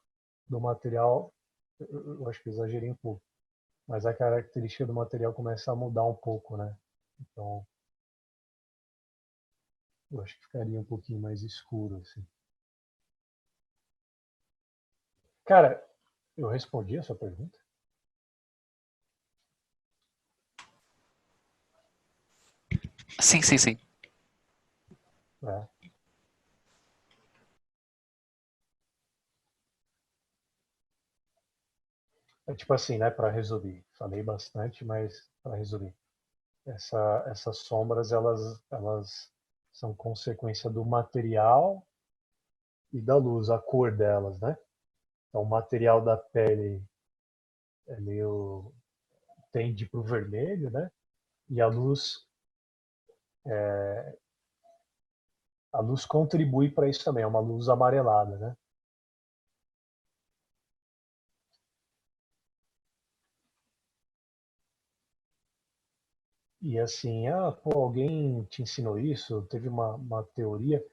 do material, eu acho que exagerei um pouco, mas a característica do material começa a mudar um pouco, né? Então, Eu acho que ficaria um pouquinho mais escuro, assim. Cara, eu respondi a sua pergunta? Sim, sim, sim. É. É tipo assim, né, para resumir. Falei bastante, mas para resumir. Essas sombras, elas são consequência do material e da luz, a cor delas, né? Então, o material da pele é meio tende para o vermelho, né? E a luz contribui para isso também, é uma luz amarelada, né? E assim, pô, alguém te ensinou isso? Teve uma teoria?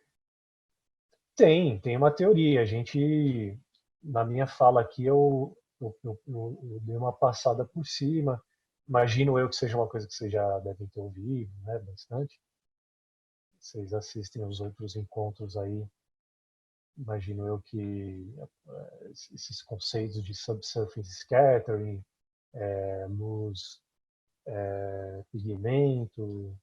Tem uma teoria. A gente, na minha fala aqui, eu dei uma passada por cima. Imagino eu que seja uma coisa que vocês já devem ter ouvido, né? Bastante. Vocês assistem os outros encontros aí. Imagino eu que esses conceitos de subsurface scattering, luz, pigmento,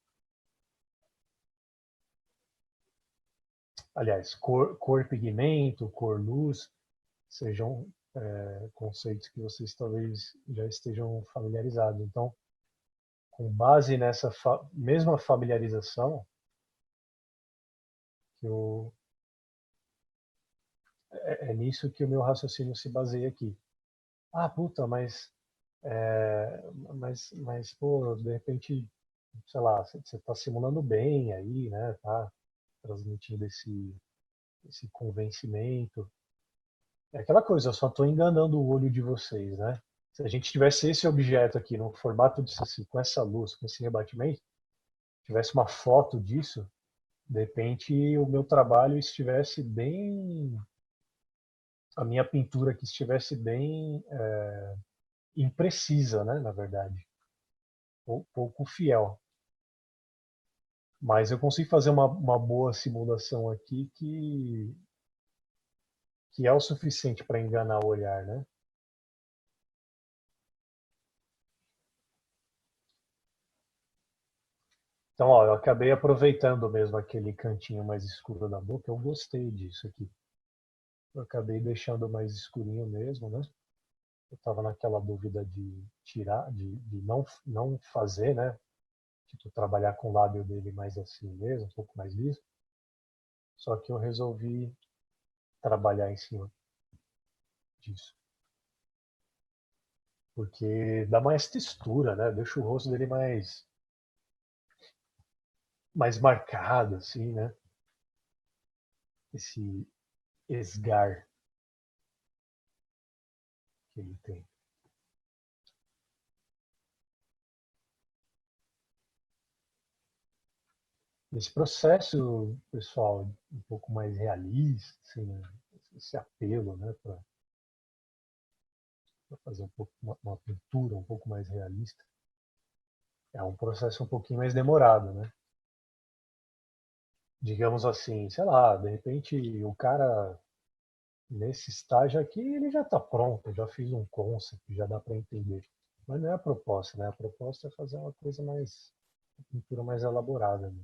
aliás, cor pigmento, cor luz, sejam conceitos que vocês talvez já estejam familiarizados. Então, com base nessa mesma familiarização, que eu, é nisso que o meu raciocínio se baseia aqui. Ah, puta, mas pô, de repente, sei lá, você está simulando bem aí, né? Tá transmitindo esse convencimento. É aquela coisa, eu só estou enganando o olho de vocês, né? Se a gente tivesse esse objeto aqui no formato disso assim, com essa luz, com esse rebatimento, tivesse uma foto disso, de repente o meu trabalho estivesse bem, a minha pintura aqui estivesse bem imprecisa, né? Na verdade, pouco fiel. Mas eu consigo fazer uma boa simulação aqui que é o suficiente para enganar o olhar, né? Então, ó, eu acabei aproveitando mesmo aquele cantinho mais escuro da boca. Eu gostei disso aqui. Eu acabei deixando mais escurinho mesmo, né? Eu estava naquela dúvida de tirar, de não fazer, né? Tipo, trabalhar com o lábio dele mais assim mesmo, um pouco mais liso. Só que eu resolvi trabalhar em cima disso. Porque dá mais textura, né? Deixa o rosto dele mais marcado, assim, né? Esse esgar que ele tem. Esse processo, pessoal, um pouco mais realista, assim, né? Esse apelo, né, para fazer um pouco uma pintura um pouco mais realista, é um processo um pouquinho mais demorado, né? Digamos assim, sei lá, de repente o cara nesse estágio aqui ele já está pronto, já fiz um concept, já dá para entender. Mas não é a proposta, né? A proposta é fazer uma coisa uma pintura mais elaborada, né?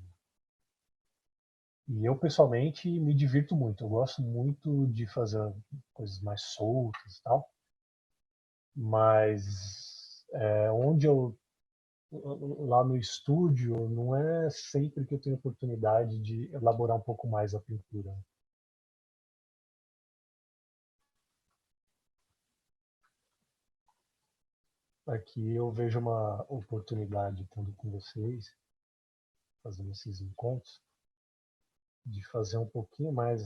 E eu, pessoalmente, me divirto muito. Eu gosto muito de fazer coisas mais soltas e tal. Mas onde eu, lá no estúdio, não é sempre que eu tenho oportunidade de elaborar um pouco mais a pintura. Aqui eu vejo uma oportunidade, estando com vocês, fazendo esses encontros, de fazer um pouquinho mais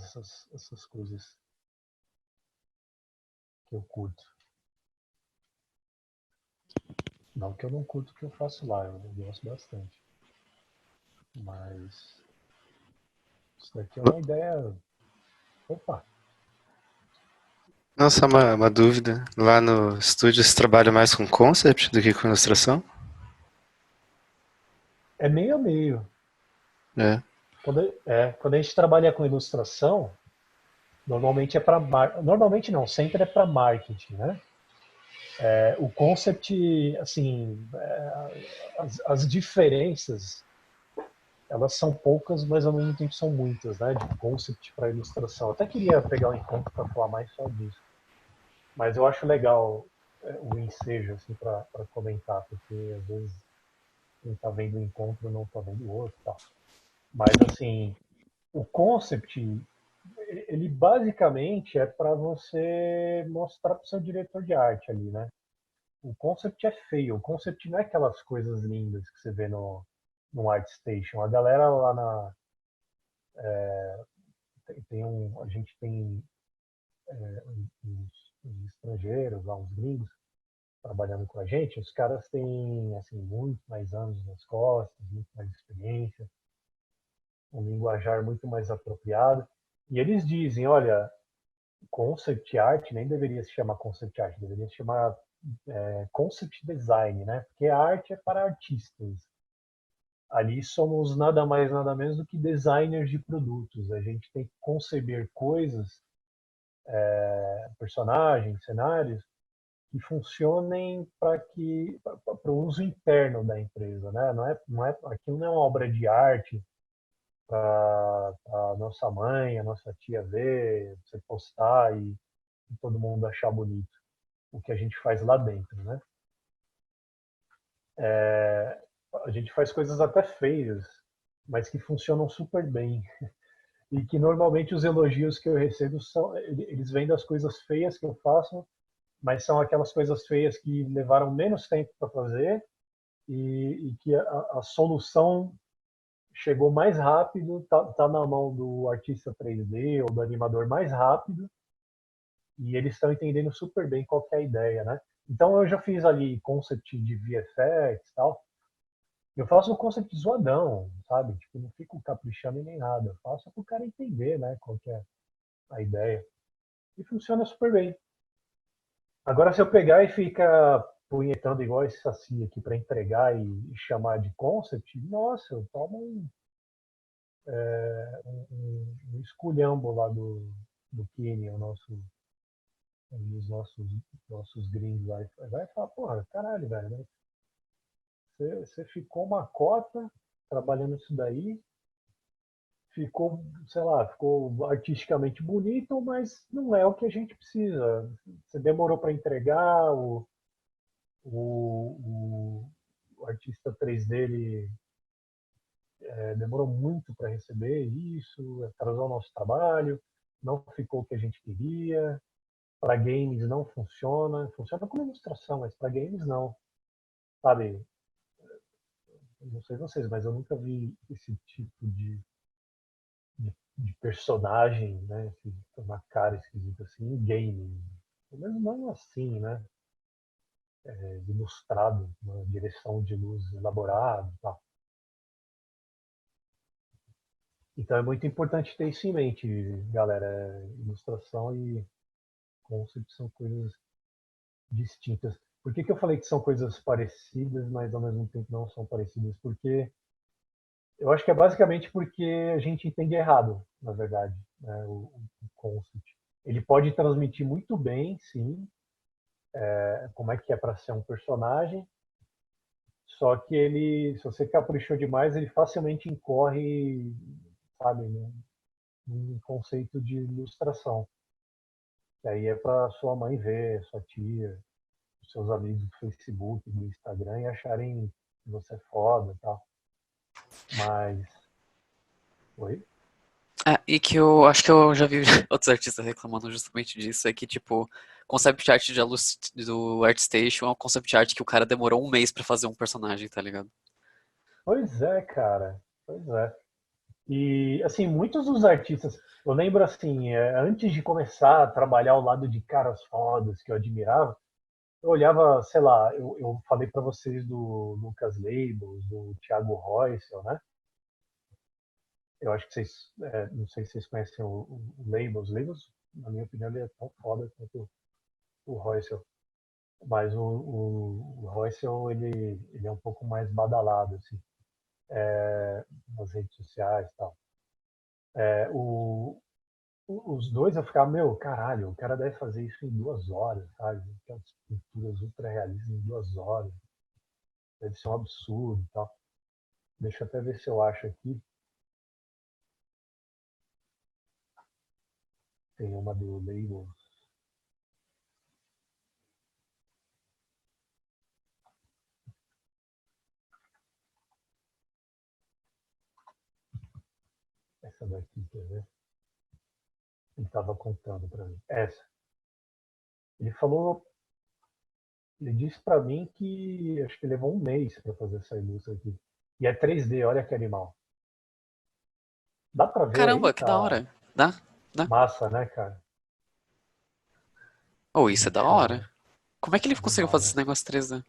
essas coisas que eu curto. Não que eu não curto o que eu faço lá, eu gosto bastante. Mas isso daqui é uma ideia. Opa! Não, só uma dúvida. Lá no estúdio você trabalha mais com concept do que com ilustração? É meio a meio. É. quando a gente trabalha com ilustração, normalmente normalmente não, sempre é para marketing, né? O concept, assim, as diferenças, elas são poucas, mas ao mesmo tempo são muitas, né? De concept para ilustração. Até queria pegar um encontro para falar mais só disso, mas eu acho legal o ensejo, assim, para comentar, porque às vezes quem está vendo o encontro não está vendo o outro, tal. Mas assim, o concept, ele basicamente é para você mostrar para o seu diretor de arte ali, né? O concept é feio. O concept não é aquelas coisas lindas que você vê no ArtStation. A galera lá a gente tem os estrangeiros, lá, os gringos, trabalhando com a gente. Os caras têm, assim, muito mais anos nas costas, muito mais experiência, um linguajar muito mais apropriado. E eles dizem, olha, concept art nem deveria se chamar concept art, deveria se chamar concept design, né? Porque a arte é para artistas. Ali somos nada mais, nada menos do que designers de produtos. A gente tem que conceber coisas, personagens, cenários, que funcionem para o uso interno da empresa, né? Aquilo não é uma obra de arte para a nossa mãe, a nossa tia ver, você postar e todo mundo achar bonito o que a gente faz lá dentro, né? A gente faz coisas até feias, mas que funcionam super bem. E que normalmente os elogios que eu recebo são, eles vêm das coisas feias que eu faço, mas são aquelas coisas feias que levaram menos tempo para fazer e que a solução chegou mais rápido, tá na mão do artista 3D ou do animador mais rápido, e eles estão entendendo super bem qual que é a ideia, né? Então eu já fiz ali concept de VFX e tal. Eu faço um concept zoadão, sabe? Tipo, não fico caprichando em nem nada. Eu faço para o cara entender, né, qual que é a ideia. E funciona super bem. Agora, se eu pegar e ficar punhetando igual esse saci aqui para entregar e chamar de concept, nossa, eu tomo um esculhambo lá do Kenny, um dos nossos gringos lá. Vai falar, porra, caralho, velho, né? Você ficou uma cota trabalhando isso daí, ficou, sei lá, ficou artisticamente bonito, mas não é o que a gente precisa. Você demorou para entregar, o, o artista 3D ele, demorou muito para receber isso, atrasou o nosso trabalho, não ficou o que a gente queria. Para games não funciona, funciona como ilustração, mas para games não, sabe? Não sei vocês, mas eu nunca vi esse tipo de personagem, né? Uma cara esquisita assim, em game. Pelo menos não assim, né? Ilustrado, uma direção de luz elaborada e tal. Então é muito importante ter isso em mente, galera. Ilustração e concept são coisas distintas. Por que eu falei que são coisas parecidas, mas ao mesmo tempo não são parecidas? Porque eu acho que é basicamente porque a gente entende errado, na verdade, né, o concept. Ele pode transmitir muito bem, sim, como é que é para ser um personagem, só que ele, se você caprichou demais, ele facilmente incorre, sabe, num conceito de ilustração. Que aí é para sua mãe ver, sua tia, os seus amigos do Facebook, do Instagram e acharem que você é foda e tal. Mas, oi? E que eu acho que eu já vi outros artistas reclamando justamente disso, é que, tipo, concept art do ArtStation é um concept art que o cara demorou um mês pra fazer um personagem, tá ligado? Pois é, cara. Pois é. E, assim, muitos dos artistas, eu lembro, assim, antes de começar a trabalhar ao lado de caras fodas que eu admirava, eu olhava, sei lá, eu falei para vocês do Lucas Leibos, do Thiago Royce, né? Eu acho que vocês, não sei se vocês conhecem o Leibos. Leibos, na minha opinião, ele é tão foda quanto o Royce. Mas o Royce, ele é um pouco mais badalado, assim, nas redes sociais e tal. Os dois eu ficava, meu, caralho, o cara deve fazer isso em 2 horas, sabe? Aquelas pinturas ultra realistas em 2 horas. Deve ser um absurdo e tal. Deixa eu até ver se eu acho aqui. Tem uma do Labels. Essa daqui, quer ver? Ele estava contando para mim. Essa. Ele falou, ele disse para mim que acho que levou um mês para fazer essa ilustra aqui. E é 3D, olha que animal. Dá para ver aí? Caramba, que da Tá hora. Dá? Dá? massa, né, cara? Oh, isso é da Deixa hora. Como é que ele conseguiu animal, fazer né? esse negócio 3D?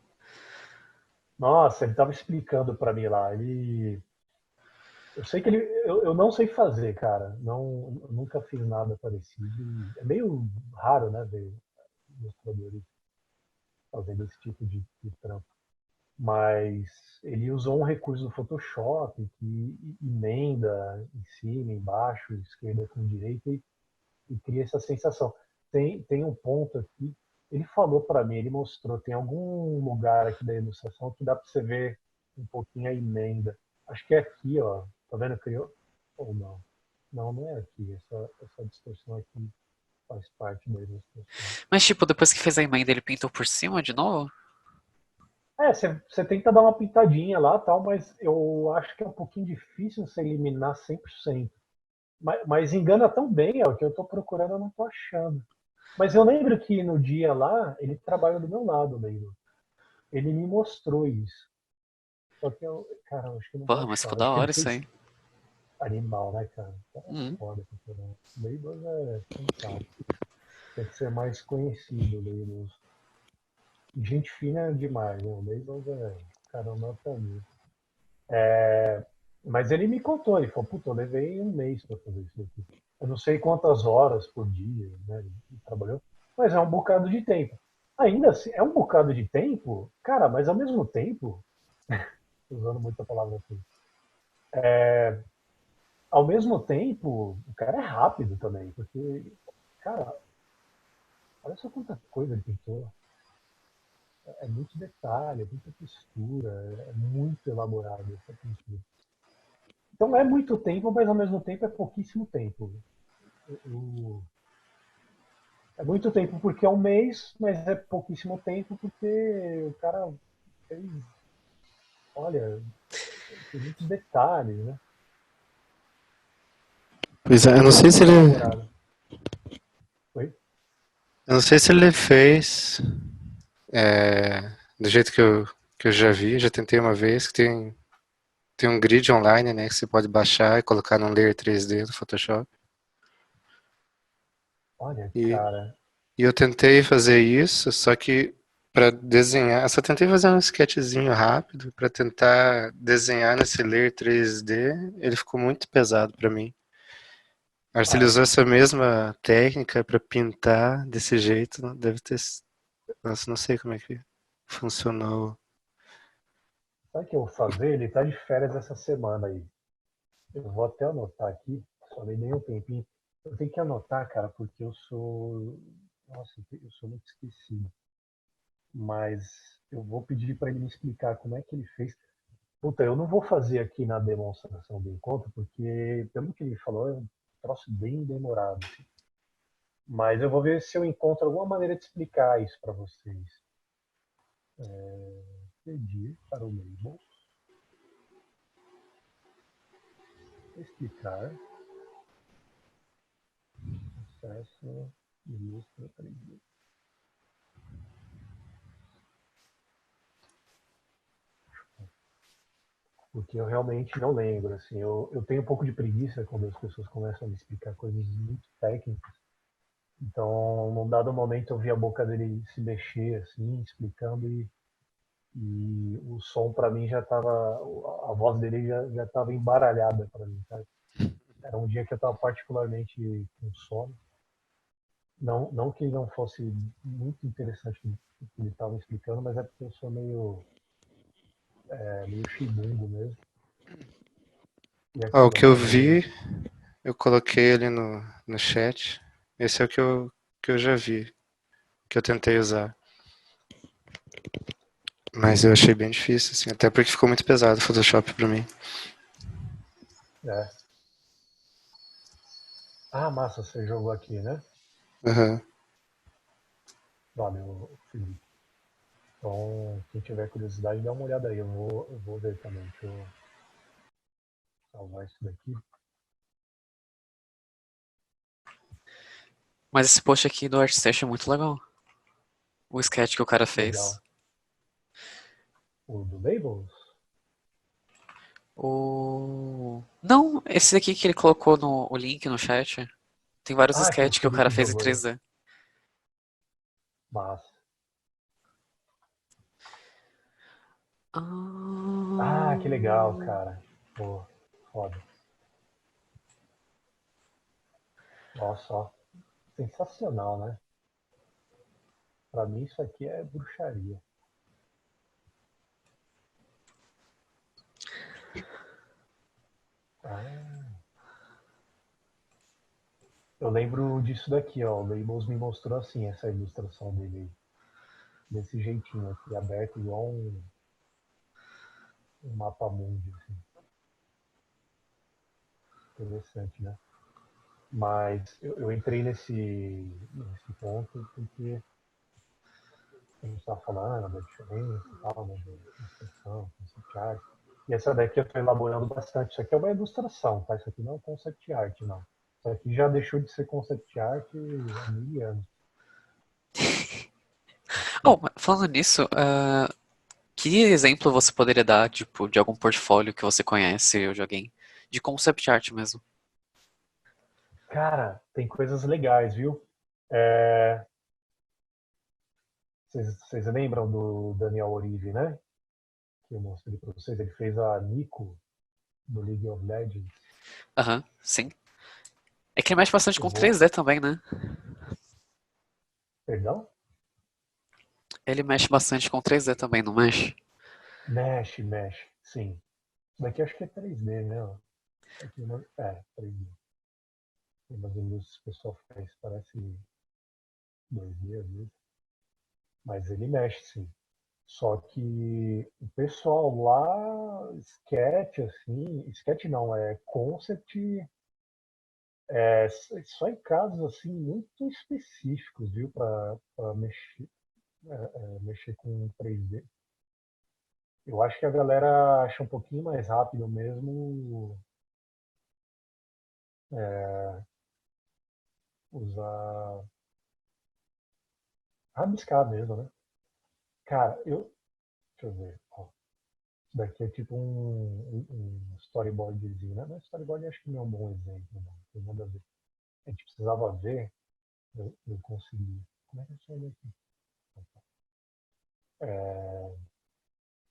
Nossa, ele estava explicando para mim lá. Eu sei que eu não sei fazer, cara. Não, eu nunca fiz nada parecido. É meio raro, né, ver ilustradores fazendo esse tipo de trampo. Mas ele usou um recurso do Photoshop que emenda em cima, embaixo, esquerda com direita e cria essa sensação. Tem um ponto aqui, ele falou para mim, ele mostrou, tem algum lugar aqui da ilustração que dá para você ver um pouquinho a emenda. Acho que é aqui, ó. Tá vendo? Criou? Ou não? Não, não é aqui. Essa distorção aqui faz parte da ilustração. Mas, tipo, depois que fez a emenda, ele pintou por cima de novo? Você tenta dar uma pintadinha lá, tal, mas eu acho que é um pouquinho difícil você eliminar 100%. Mas engana tão bem, é o que eu estou procurando, eu não estou achando. Mas eu lembro que no dia lá, ele trabalha do meu lado mesmo. Ele me mostrou isso. Só que cara, eu acho que eu não vou Porra, mas achar. ficou Eu da acho que ele hora isso fez aí. animal, né, cara? Cara, é Hum. foda pra caramba. Labels é fantástico. Tem que ser mais conhecido, Labels. Gente fina demais, né? Labels é, caramba, pra mim. Mas ele me contou, ele falou, puta, eu levei um mês para fazer isso aqui. Eu não sei quantas horas por dia, né, ele trabalhou, mas é um bocado de tempo. Ainda assim, é um bocado de tempo, cara, mas ao mesmo tempo, usando muita palavra assim, ao mesmo tempo, o cara é rápido também, porque, cara, olha só quanta coisa ele pintou. É muito detalhe, é muita textura, é muito elaborado essa pintura. Então é muito tempo, mas ao mesmo tempo é pouquíssimo tempo. Eu, É muito tempo porque é um mês, mas é pouquíssimo tempo porque o cara fez, olha, tem muitos detalhes, né? Pois é, É muito elaborado. Oi? eu não sei se ele fez do jeito que eu já vi, já tentei uma vez, que tem um grid online, né, que você pode baixar e colocar num layer 3D do Photoshop. Olha, E, cara, e eu tentei fazer isso, só que para desenhar, só tentei fazer um sketchzinho rápido para tentar desenhar nesse layer 3D, ele ficou muito pesado para mim. Acho que se ele ah, usou essa mesma técnica para pintar desse jeito, deve ter. Nossa, não sei como é que funcionou. sabe o que eu vou fazer? Ele tá de férias essa semana aí. Eu vou até anotar aqui, só me dei um tempinho. Eu tenho que anotar, cara, porque eu sou. Nossa, eu sou muito esquecido. Mas eu vou pedir para ele me explicar como é que ele fez. Puta, eu não vou fazer aqui na demonstração do encontro, porque, pelo que ele falou, é um troço bem demorado. Assim. Mas eu vou ver se eu encontro alguma maneira de explicar isso para vocês. Pedir para o label explicar processo ilustra 3D. Porque eu realmente não lembro. Assim, eu tenho um pouco de preguiça quando as pessoas começam a me explicar coisas muito técnicas. Então, num dado momento, eu vi a boca dele se mexer, assim, explicando, e o som para mim já estava, a voz dele já estava embaralhada para mim, sabe? Era um dia que eu estava particularmente com sono. Não que não fosse muito interessante o que ele estava explicando, mas é porque eu sou meio chibungo mesmo. E Ó, aqui, o ó, que eu vou ler vi, isso. Eu coloquei ele no chat. Esse é o que eu já vi, que eu tentei usar. Mas eu achei bem difícil, assim, até porque ficou muito pesado o Photoshop pra mim. É. Ah, massa, você jogou aqui, né? Aham. Valeu, Felipe. Então, quem tiver curiosidade, dá uma olhada aí. Eu vou ver também. Deixa eu salvar isso daqui. Mas esse post aqui do ArtStation é muito legal. O sketch que o cara fez. Legal. O do Labels? Não, esse aqui que ele colocou o link no chat. Tem vários Ah, que o sketches que o cara Felipe fez em jogou aí. 3D. Massa. Ah, que legal, Ah, cara. Pô, foda. Nossa, ó. Sensacional, né? Pra mim isso aqui é bruxaria. Ah, eu lembro disso daqui, ó. O Labels me mostrou assim, essa ilustração dele aí. Desse jeitinho aqui, aberto igual um mapa mundi, assim. Interessante, né? Mas eu entrei nesse ponto porque a gente estava falando da diferença e tal, né? De ilustração, concept art. E essa daqui eu estou elaborando bastante. Isso aqui é uma ilustração, tá? Isso aqui não é concept art, não. Isso aqui já deixou de ser concept art há 1000 anos. Oh, mas falando nisso, que exemplo você poderia dar, tipo, de algum portfólio que você conhece ou de alguém? De concept art mesmo. Cara, tem coisas legais, viu? É, vocês lembram do Daniel Orive, né? Que eu mostrei para vocês. Ele fez a Nico do League of Legends. Aham, sim. É que ele mexe bastante Eu com vou. 3D também, né? Perdão? Ele mexe bastante com 3D também, não mexe? Mexe, mexe. Sim. Isso daqui acho que é 3D, né? Ó. Aqui não... É, 3D. Tem umas indústrias que o pessoal faz, parece 2D às vezes. Mas ele mexe, sim. Só que o pessoal lá, sketch, assim, sketch não, é concept, é só em casos, assim, muito específicos, viu, para mexer, mexer com 3D. Eu acho que a galera acha um pouquinho mais rápido mesmo usar, rabiscar mesmo, né? Cara, deixa eu ver, ó. Isso daqui é tipo um storyboardzinho, né? Mas storyboard acho que não é um bom exemplo, não. Tem nada a ver. A gente precisava ver, eu consegui. Como é que eu saí daqui? É,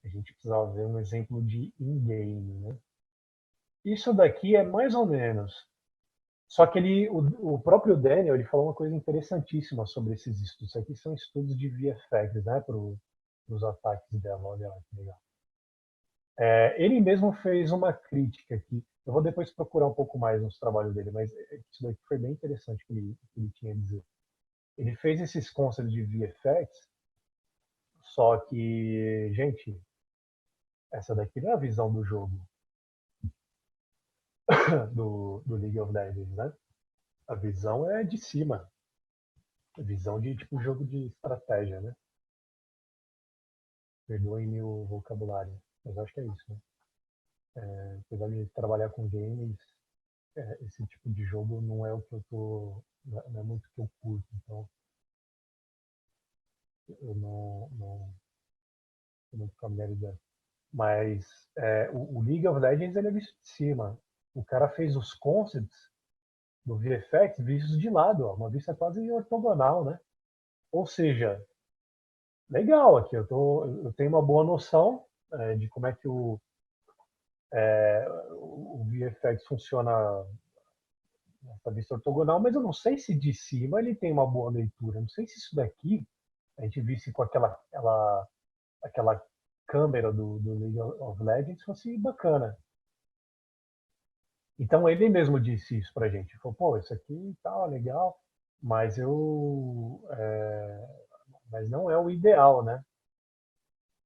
a gente precisava ver um exemplo de in-game, né? Isso daqui é mais ou menos. Só que o próprio Daniel, ele falou uma coisa interessantíssima sobre esses estudos. Isso aqui são estudos de VFX, né? Para os ataques dela. Olha lá que legal. Ele mesmo fez uma crítica aqui. Eu vou depois procurar um pouco mais nos trabalhos dele, mas isso daqui foi bem interessante que ele tinha a dizer. Ele fez esses concepts de VFX, só que, gente, essa daqui não é a visão do jogo do League of Legends, né? A visão é de cima. A visão de tipo jogo de estratégia, né? Perdoem-me o vocabulário, mas acho que é isso, né? Apesar de trabalhar com games, esse tipo de jogo não é o que eu tô. Não é muito o que eu curto, então eu não tô muito familiarizado. Mas o League of Legends ele é visto de cima. O cara fez os concepts do VFX vistos de lado, ó, uma vista quase ortogonal, né? Ou seja, legal aqui, eu tenho uma boa noção de como é que o VFX funciona nessa vista ortogonal, mas eu não sei se de cima ele tem uma boa leitura. Não sei se isso daqui a gente visse com aquela câmera do League of Legends fosse bacana. Então ele mesmo disse isso pra gente. Ele falou, pô, isso aqui tá legal, mas mas não é o ideal, né?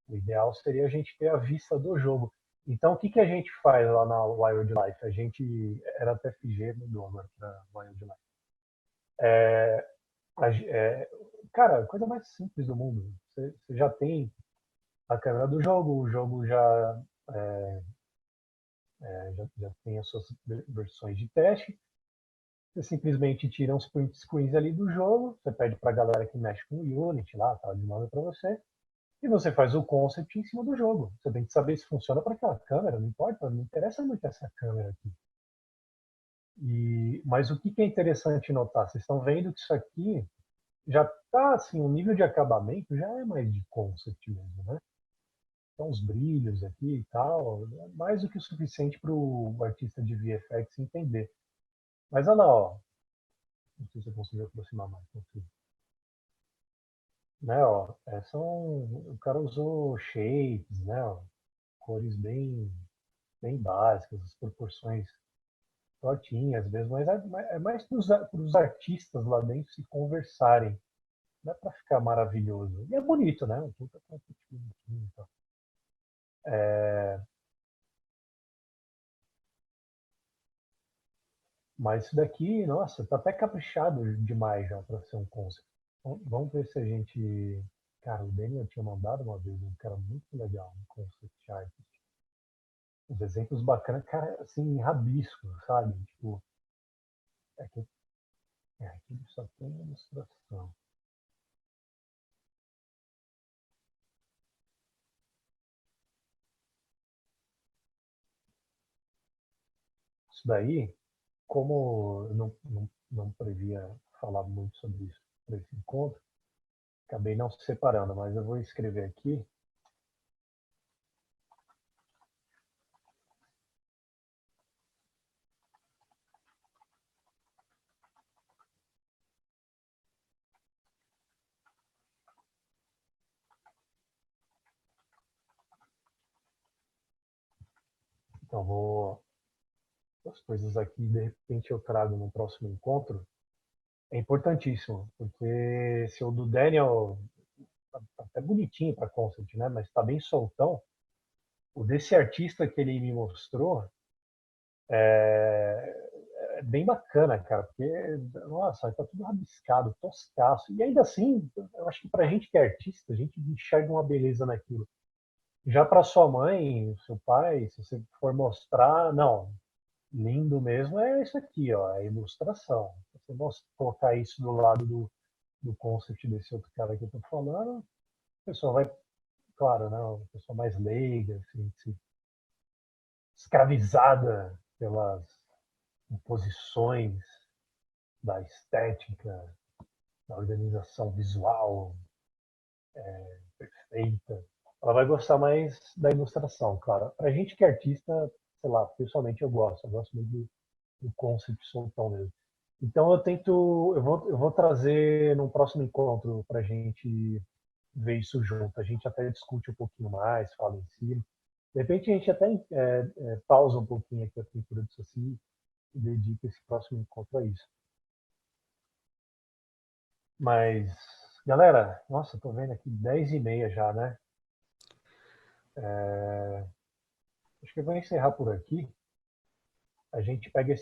O ideal seria a gente ter a vista do jogo. Então, o que que a gente faz lá na Wildlife? A gente era TFG, mudou agora para Wildlife. É, é, cara, coisa mais simples do mundo. Você já tem a câmera do jogo, o jogo já tem as suas versões de teste. Você simplesmente tira uns print screens ali do jogo, você pede para a galera que mexe com o Unity lá, tá, de manda para você, e você faz o concept em cima do jogo. Você tem que saber se funciona para aquela câmera, não importa, não interessa muito essa câmera aqui. Mas o que é interessante notar? Vocês estão vendo que isso aqui já está assim, o nível de acabamento já é mais de concept mesmo, né? Então os brilhos aqui e tal, é mais do que o suficiente para o artista de VFX entender. Mas olha lá, ó, não sei se eu consigo aproximar mais, consigo. Né, ó, o cara usou shapes, né, ó, cores bem básicas, as proporções tortinhas mesmo, mas é mais para os artistas lá dentro se conversarem. Não é para ficar maravilhoso. E é bonito, né? Um puta concept bonitinho, então. Mas isso daqui, nossa, tá até caprichado demais já para ser um concept. Vamos ver se a gente. Cara, o Daniel tinha mandado uma vez um cara muito legal, um concept art. Os exemplos bacanas, cara, assim, em rabisco, sabe? Tipo, aqui, aqui só tem ilustração. Isso daí, como eu não previa falar muito sobre isso para esse encontro, acabei não se separando, mas eu vou escrever aqui. Então, as coisas aqui, de repente, eu trago no próximo encontro. É importantíssimo, porque se o do Daniel tá até bonitinho para concept, né? Mas está bem soltão. O desse artista que ele me mostrou é bem bacana, cara, porque, nossa, tá tudo rabiscado, toscaço. E ainda assim, eu acho que pra gente que é artista, a gente enxerga uma beleza naquilo. Já para sua mãe, seu pai, se você for mostrar, não, lindo mesmo é isso aqui, ó, a ilustração. Se você colocar isso do lado do concept desse outro cara que eu tô falando, a pessoa vai, claro, né, uma pessoa mais leiga, assim, escravizada pelas imposições da estética, da organização visual perfeita. Ela vai gostar mais da ilustração, claro. Pra gente que é artista, sei lá, pessoalmente eu gosto muito do concept soltão mesmo. Então eu vou trazer num próximo encontro pra gente ver isso junto. A gente até discute um pouquinho mais, fala em si. De repente a gente até pausa um pouquinho aqui a pintura do Saci e dedica esse próximo encontro a isso. Mas, galera, nossa, tô vendo aqui 10h30 já, né? Acho que eu vou encerrar por aqui. A gente pega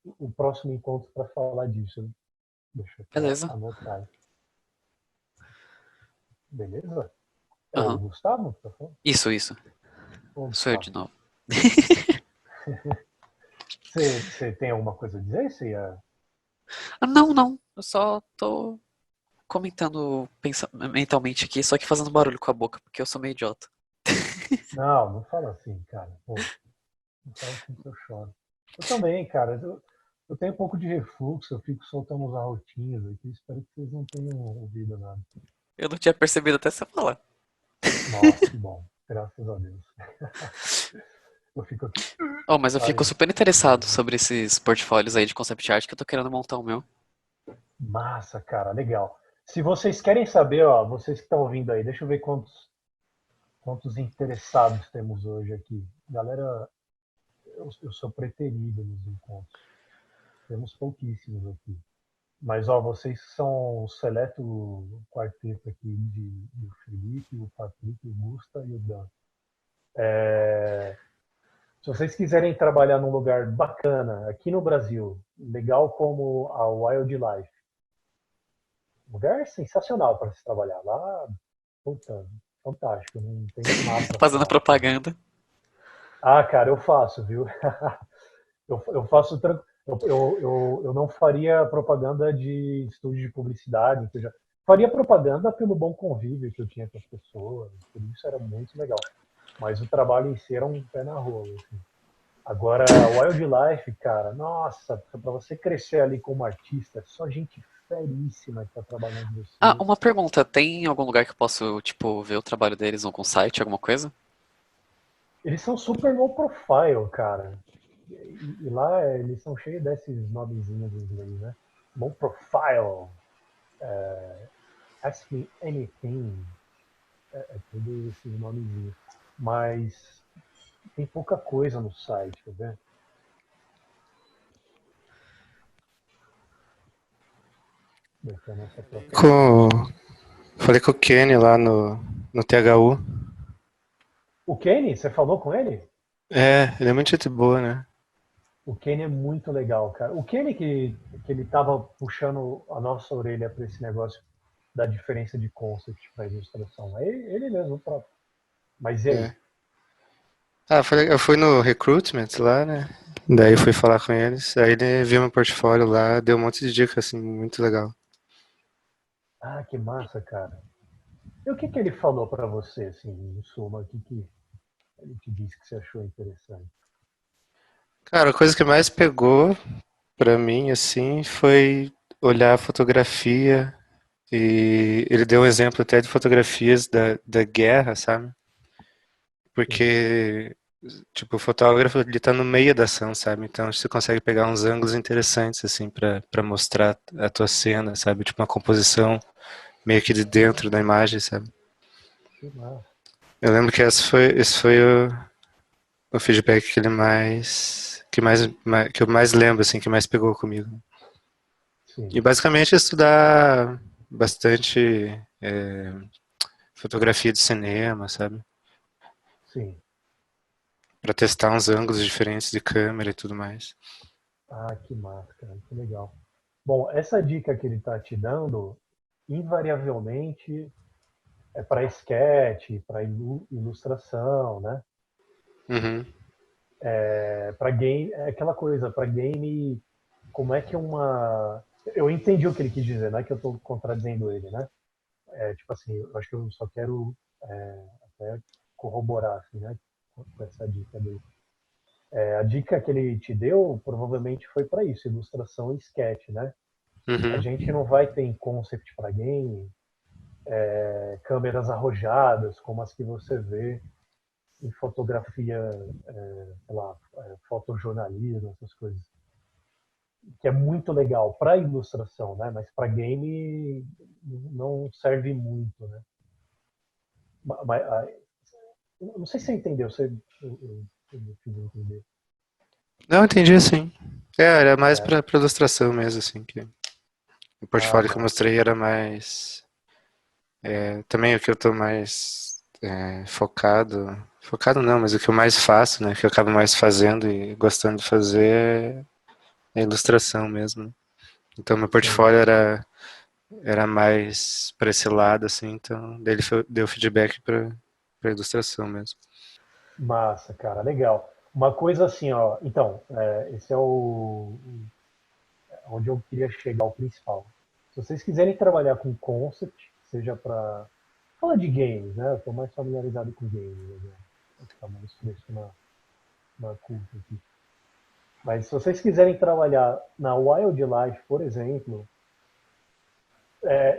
o próximo encontro para falar disso, né? Deixa eu até Beleza. anotar. Beleza? É o Aham. Gustavo? Tá falando? Isso. Ô, Sou eu Gustavo. de novo. Você tem alguma coisa a dizer? Ah, não. Eu só tô comentando mentalmente aqui, só que fazendo barulho com a boca, porque eu sou meio idiota. Não fala assim, cara. Pô, não fala assim que eu choro. Eu também, cara. Eu tenho um pouco de refluxo, eu fico soltando uns arrotinhos aqui. Espero que vocês não tenham ouvido nada. Eu não tinha percebido até você falar. Nossa, que bom. Graças a Deus. Eu fico aqui. Oh, mas eu fico Ai, super interessado sobre esses portfólios aí de concept art que eu tô querendo montar o meu. massa, cara, legal. Se vocês querem saber, ó, vocês que estão ouvindo aí, deixa eu ver quantos interessados temos hoje aqui. Galera, eu sou preterido nos encontros. Temos pouquíssimos aqui. Mas, ó, vocês são o seleto quarteto aqui do Felipe, o Patrick, o Gusta e o Dan. Se vocês quiserem trabalhar num lugar bacana aqui no Brasil, legal como a Wildlife, lugar sensacional para se trabalhar. Lá, puta, fantástico, não tem nada para Fazendo falar. propaganda. Ah, cara, eu faço, viu? Eu faço eu não faria propaganda de estúdio de publicidade, que eu já faria propaganda pelo bom convívio que eu tinha com as pessoas, por isso era muito legal. Mas o trabalho em si era um pé na rua, assim. Agora, Wildlife, cara, nossa, para você crescer ali como artista, é só gente feríssima que tá trabalhando com Ah, você. uma pergunta. Tem algum lugar que eu posso, tipo, ver o trabalho deles, algum site, alguma coisa? Eles são super low profile, cara. E lá eles são cheios desses nomezinhos em inglês, né? Low profile, ask me anything, é tudo esses nomezinhos. Mas tem pouca coisa no site, quer ver? Deixa a nossa Com, plataforma. falei com o Kenny lá no THU. O Kenny, você falou com ele? É, ele é muito gente boa, né? O Kenny é muito legal, cara. O Kenny que ele tava puxando a nossa orelha para esse negócio da diferença de concept para ilustração. É ele mesmo, próprio. Mas e aí? É. Ah, eu fui no Recruitment lá, né? Daí fui falar com eles. Aí ele viu meu portfólio lá, deu um monte de dicas, assim, muito legal. Ah, que massa, cara. E o que que ele falou para você, assim, em suma? O que que ele te disse que você achou interessante? Cara, a coisa que mais pegou pra mim, assim, foi olhar a fotografia. E ele deu um exemplo até de fotografias da guerra, sabe? Sim, Porque, tipo, o fotógrafo, ele tá no meio da ação, sabe? Então você consegue pegar uns ângulos interessantes, assim, pra mostrar a tua cena, sabe? Tipo, uma composição meio que de dentro da imagem, sabe? que massa. Eu lembro que esse foi o feedback que ele que eu mais lembro, assim, que mais pegou comigo. Sim, E basicamente estudar bastante fotografia de cinema, sabe? sim. Pra testar uns ângulos diferentes de câmera e tudo mais. Ah, que massa, cara, que legal. Bom, essa dica que ele está te dando, invariavelmente, é para sketch, para ilustração, né? Uhum. Para game, é aquela coisa, para game, como é que uma. Eu entendi o que ele quis dizer, não é que eu estou contradizendo ele, né? É tipo assim, eu acho que eu só quero até corroborar, assim, né? Com essa dica dele. A dica que ele te deu provavelmente foi para isso, ilustração e sketch, né? A Uhum. gente não vai ter em concept para game câmeras arrojadas como as que você vê em fotografia, sei lá, fotojornalismo, essas coisas. Que é muito legal para ilustração, né? Mas para game não serve muito, né? Mas, não sei se você entendeu, eu fiz entender. Não, entendi assim. É, era mais É. pra ilustração mesmo, assim, que o Ah, portfólio que eu massa. mostrei era mais. Também o que eu tô mais focado. Focado não, mas o que eu mais faço, né? Que eu acabo mais fazendo e gostando de fazer é ilustração mesmo, né? Então meu Sim. portfólio era mais pra esse lado, assim, então dele deu feedback pra ilustração mesmo. Massa, cara, legal. Uma coisa assim, ó. Então, esse é onde eu queria chegar, o principal. Se vocês quiserem trabalhar com concept, seja para. Fala de games, né? Eu estou mais familiarizado com games, né? Está mais fresco na culta aqui. Mas se vocês quiserem trabalhar na Wildlife, por exemplo,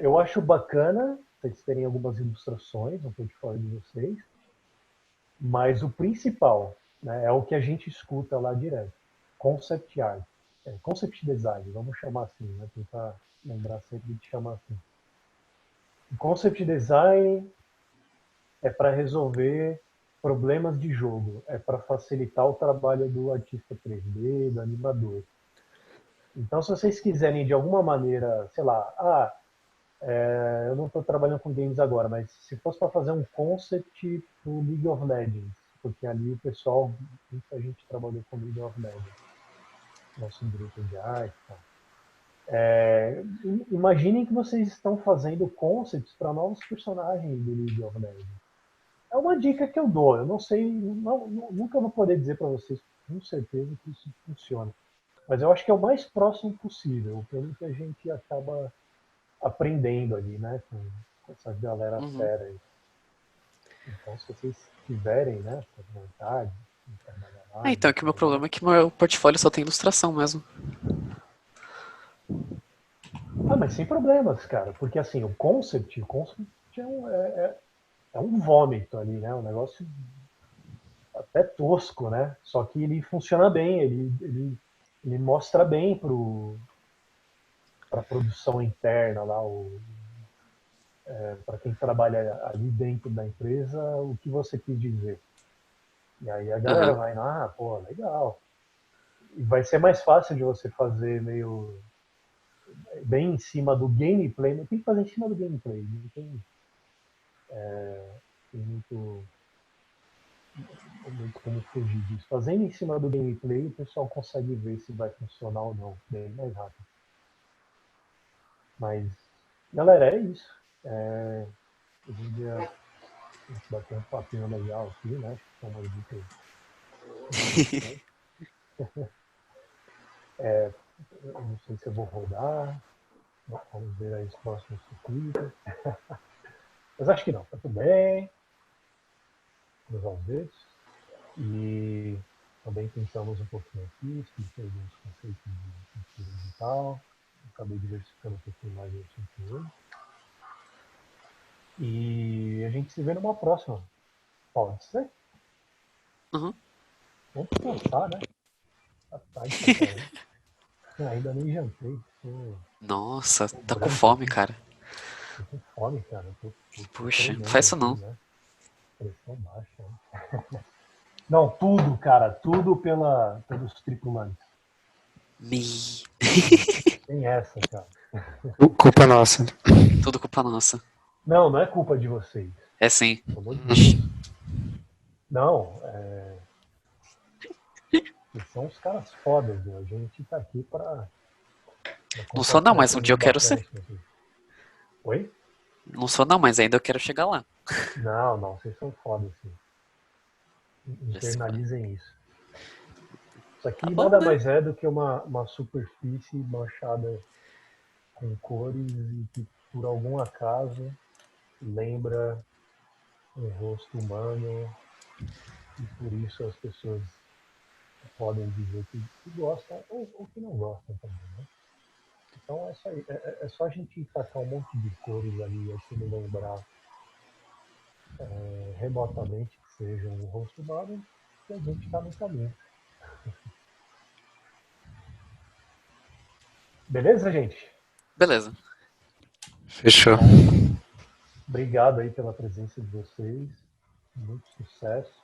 eu acho bacana vocês terem algumas ilustrações no portfólio de vocês, mas o principal, né, é o que a gente escuta lá direto. Concept art. Concept design, vamos chamar assim, né? Tentar lembrar sempre de chamar assim. O concept design é para resolver problemas de jogo, é para facilitar o trabalho do artista 3D, do animador. Então, se vocês quiserem de alguma maneira, sei lá, eu não estou trabalhando com games agora, mas se fosse para fazer um concept pro League of Legends, porque ali o pessoal, muita gente trabalhou com League of Legends, nosso grupo de arte, tá? Imaginem que vocês estão fazendo concepts para novos personagens do League of Legends. É uma dica que eu dou. Eu não sei, nunca vou poder dizer para vocês com certeza que isso funciona. Mas eu acho que é o mais próximo possível, pelo que a gente acaba aprendendo ali, né, com essa galera fera aí. Então, se vocês tiverem, né, vontade de trabalhar lá... Então, que o meu problema é que meu portfólio só tem ilustração mesmo. Mas sem problemas, cara, porque assim, o concept é um vômito ali, né, um negócio até tosco, né, só que ele funciona bem, ele mostra bem para a produção interna lá, para quem trabalha ali dentro da empresa, o que você quis dizer. E aí a galera vai, pô, legal. E vai ser mais fácil de você fazer meio bem em cima do gameplay. Não tem que fazer em cima do gameplay. Não tem, tem muito como fugir disso. Fazendo em cima do gameplay, o pessoal consegue ver se vai funcionar ou não. Bem mais rápido. Mas, galera, é isso. Hoje em dia a gente bateu um papinho legal aqui, né? Acho que são umas dicas. Eu não sei se eu vou rodar. Vamos ver aí os próximos circuitos. Mas acho que não, tá tudo bem. Cruzar os dedos. E também pensamos um pouquinho aqui, expliquei alguns conceitos de cultura digital. Acabei diversificando um pouquinho mais o assunto hoje. E a gente se vê numa próxima. Pode ser? Uhum. Vamos descansar, né? Tá tarde pra caramba. Ainda nem jantei. Nossa, tá com branco fome, aqui. cara. Tô com fome, cara. Tô Puxa, treinando faz isso aqui, não. né? Pressão baixa. Né? Não, tudo, cara. Tudo pelos tripulantes. Tem essa, cara. Culpa nossa. Tudo culpa nossa. Não é culpa de vocês. É sim. Pelo amor de Deus. Não, vocês são os caras fodas, meu. A gente tá aqui pra Não sou não, compartilhar mas um dia coisas eu quero bacanas ser. com vocês. Oi? Não sou não, mas ainda eu quero chegar lá. Não, vocês são fodas, sim. Internalizem isso. Isso aqui Tá bom, nada né? mais é do que uma superfície manchada com cores e que, por algum acaso, lembra um rosto humano e por isso as pessoas podem dizer que gostam ou que não gostam também, né? Então é só a gente tacar um monte de cores ali e aquilo lembrar remotamente que seja um rosto humano que a gente está no caminho. Beleza, gente? Beleza. Fechou. Então, obrigado aí pela presença de vocês. Muito sucesso.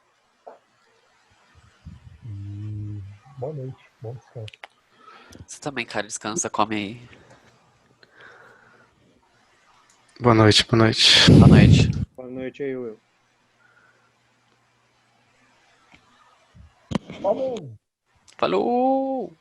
E boa noite, bom descanso. Você também, cara. Descansa, come aí. Boa noite, boa noite. Boa noite. Boa noite aí, Will. Falou! Falou!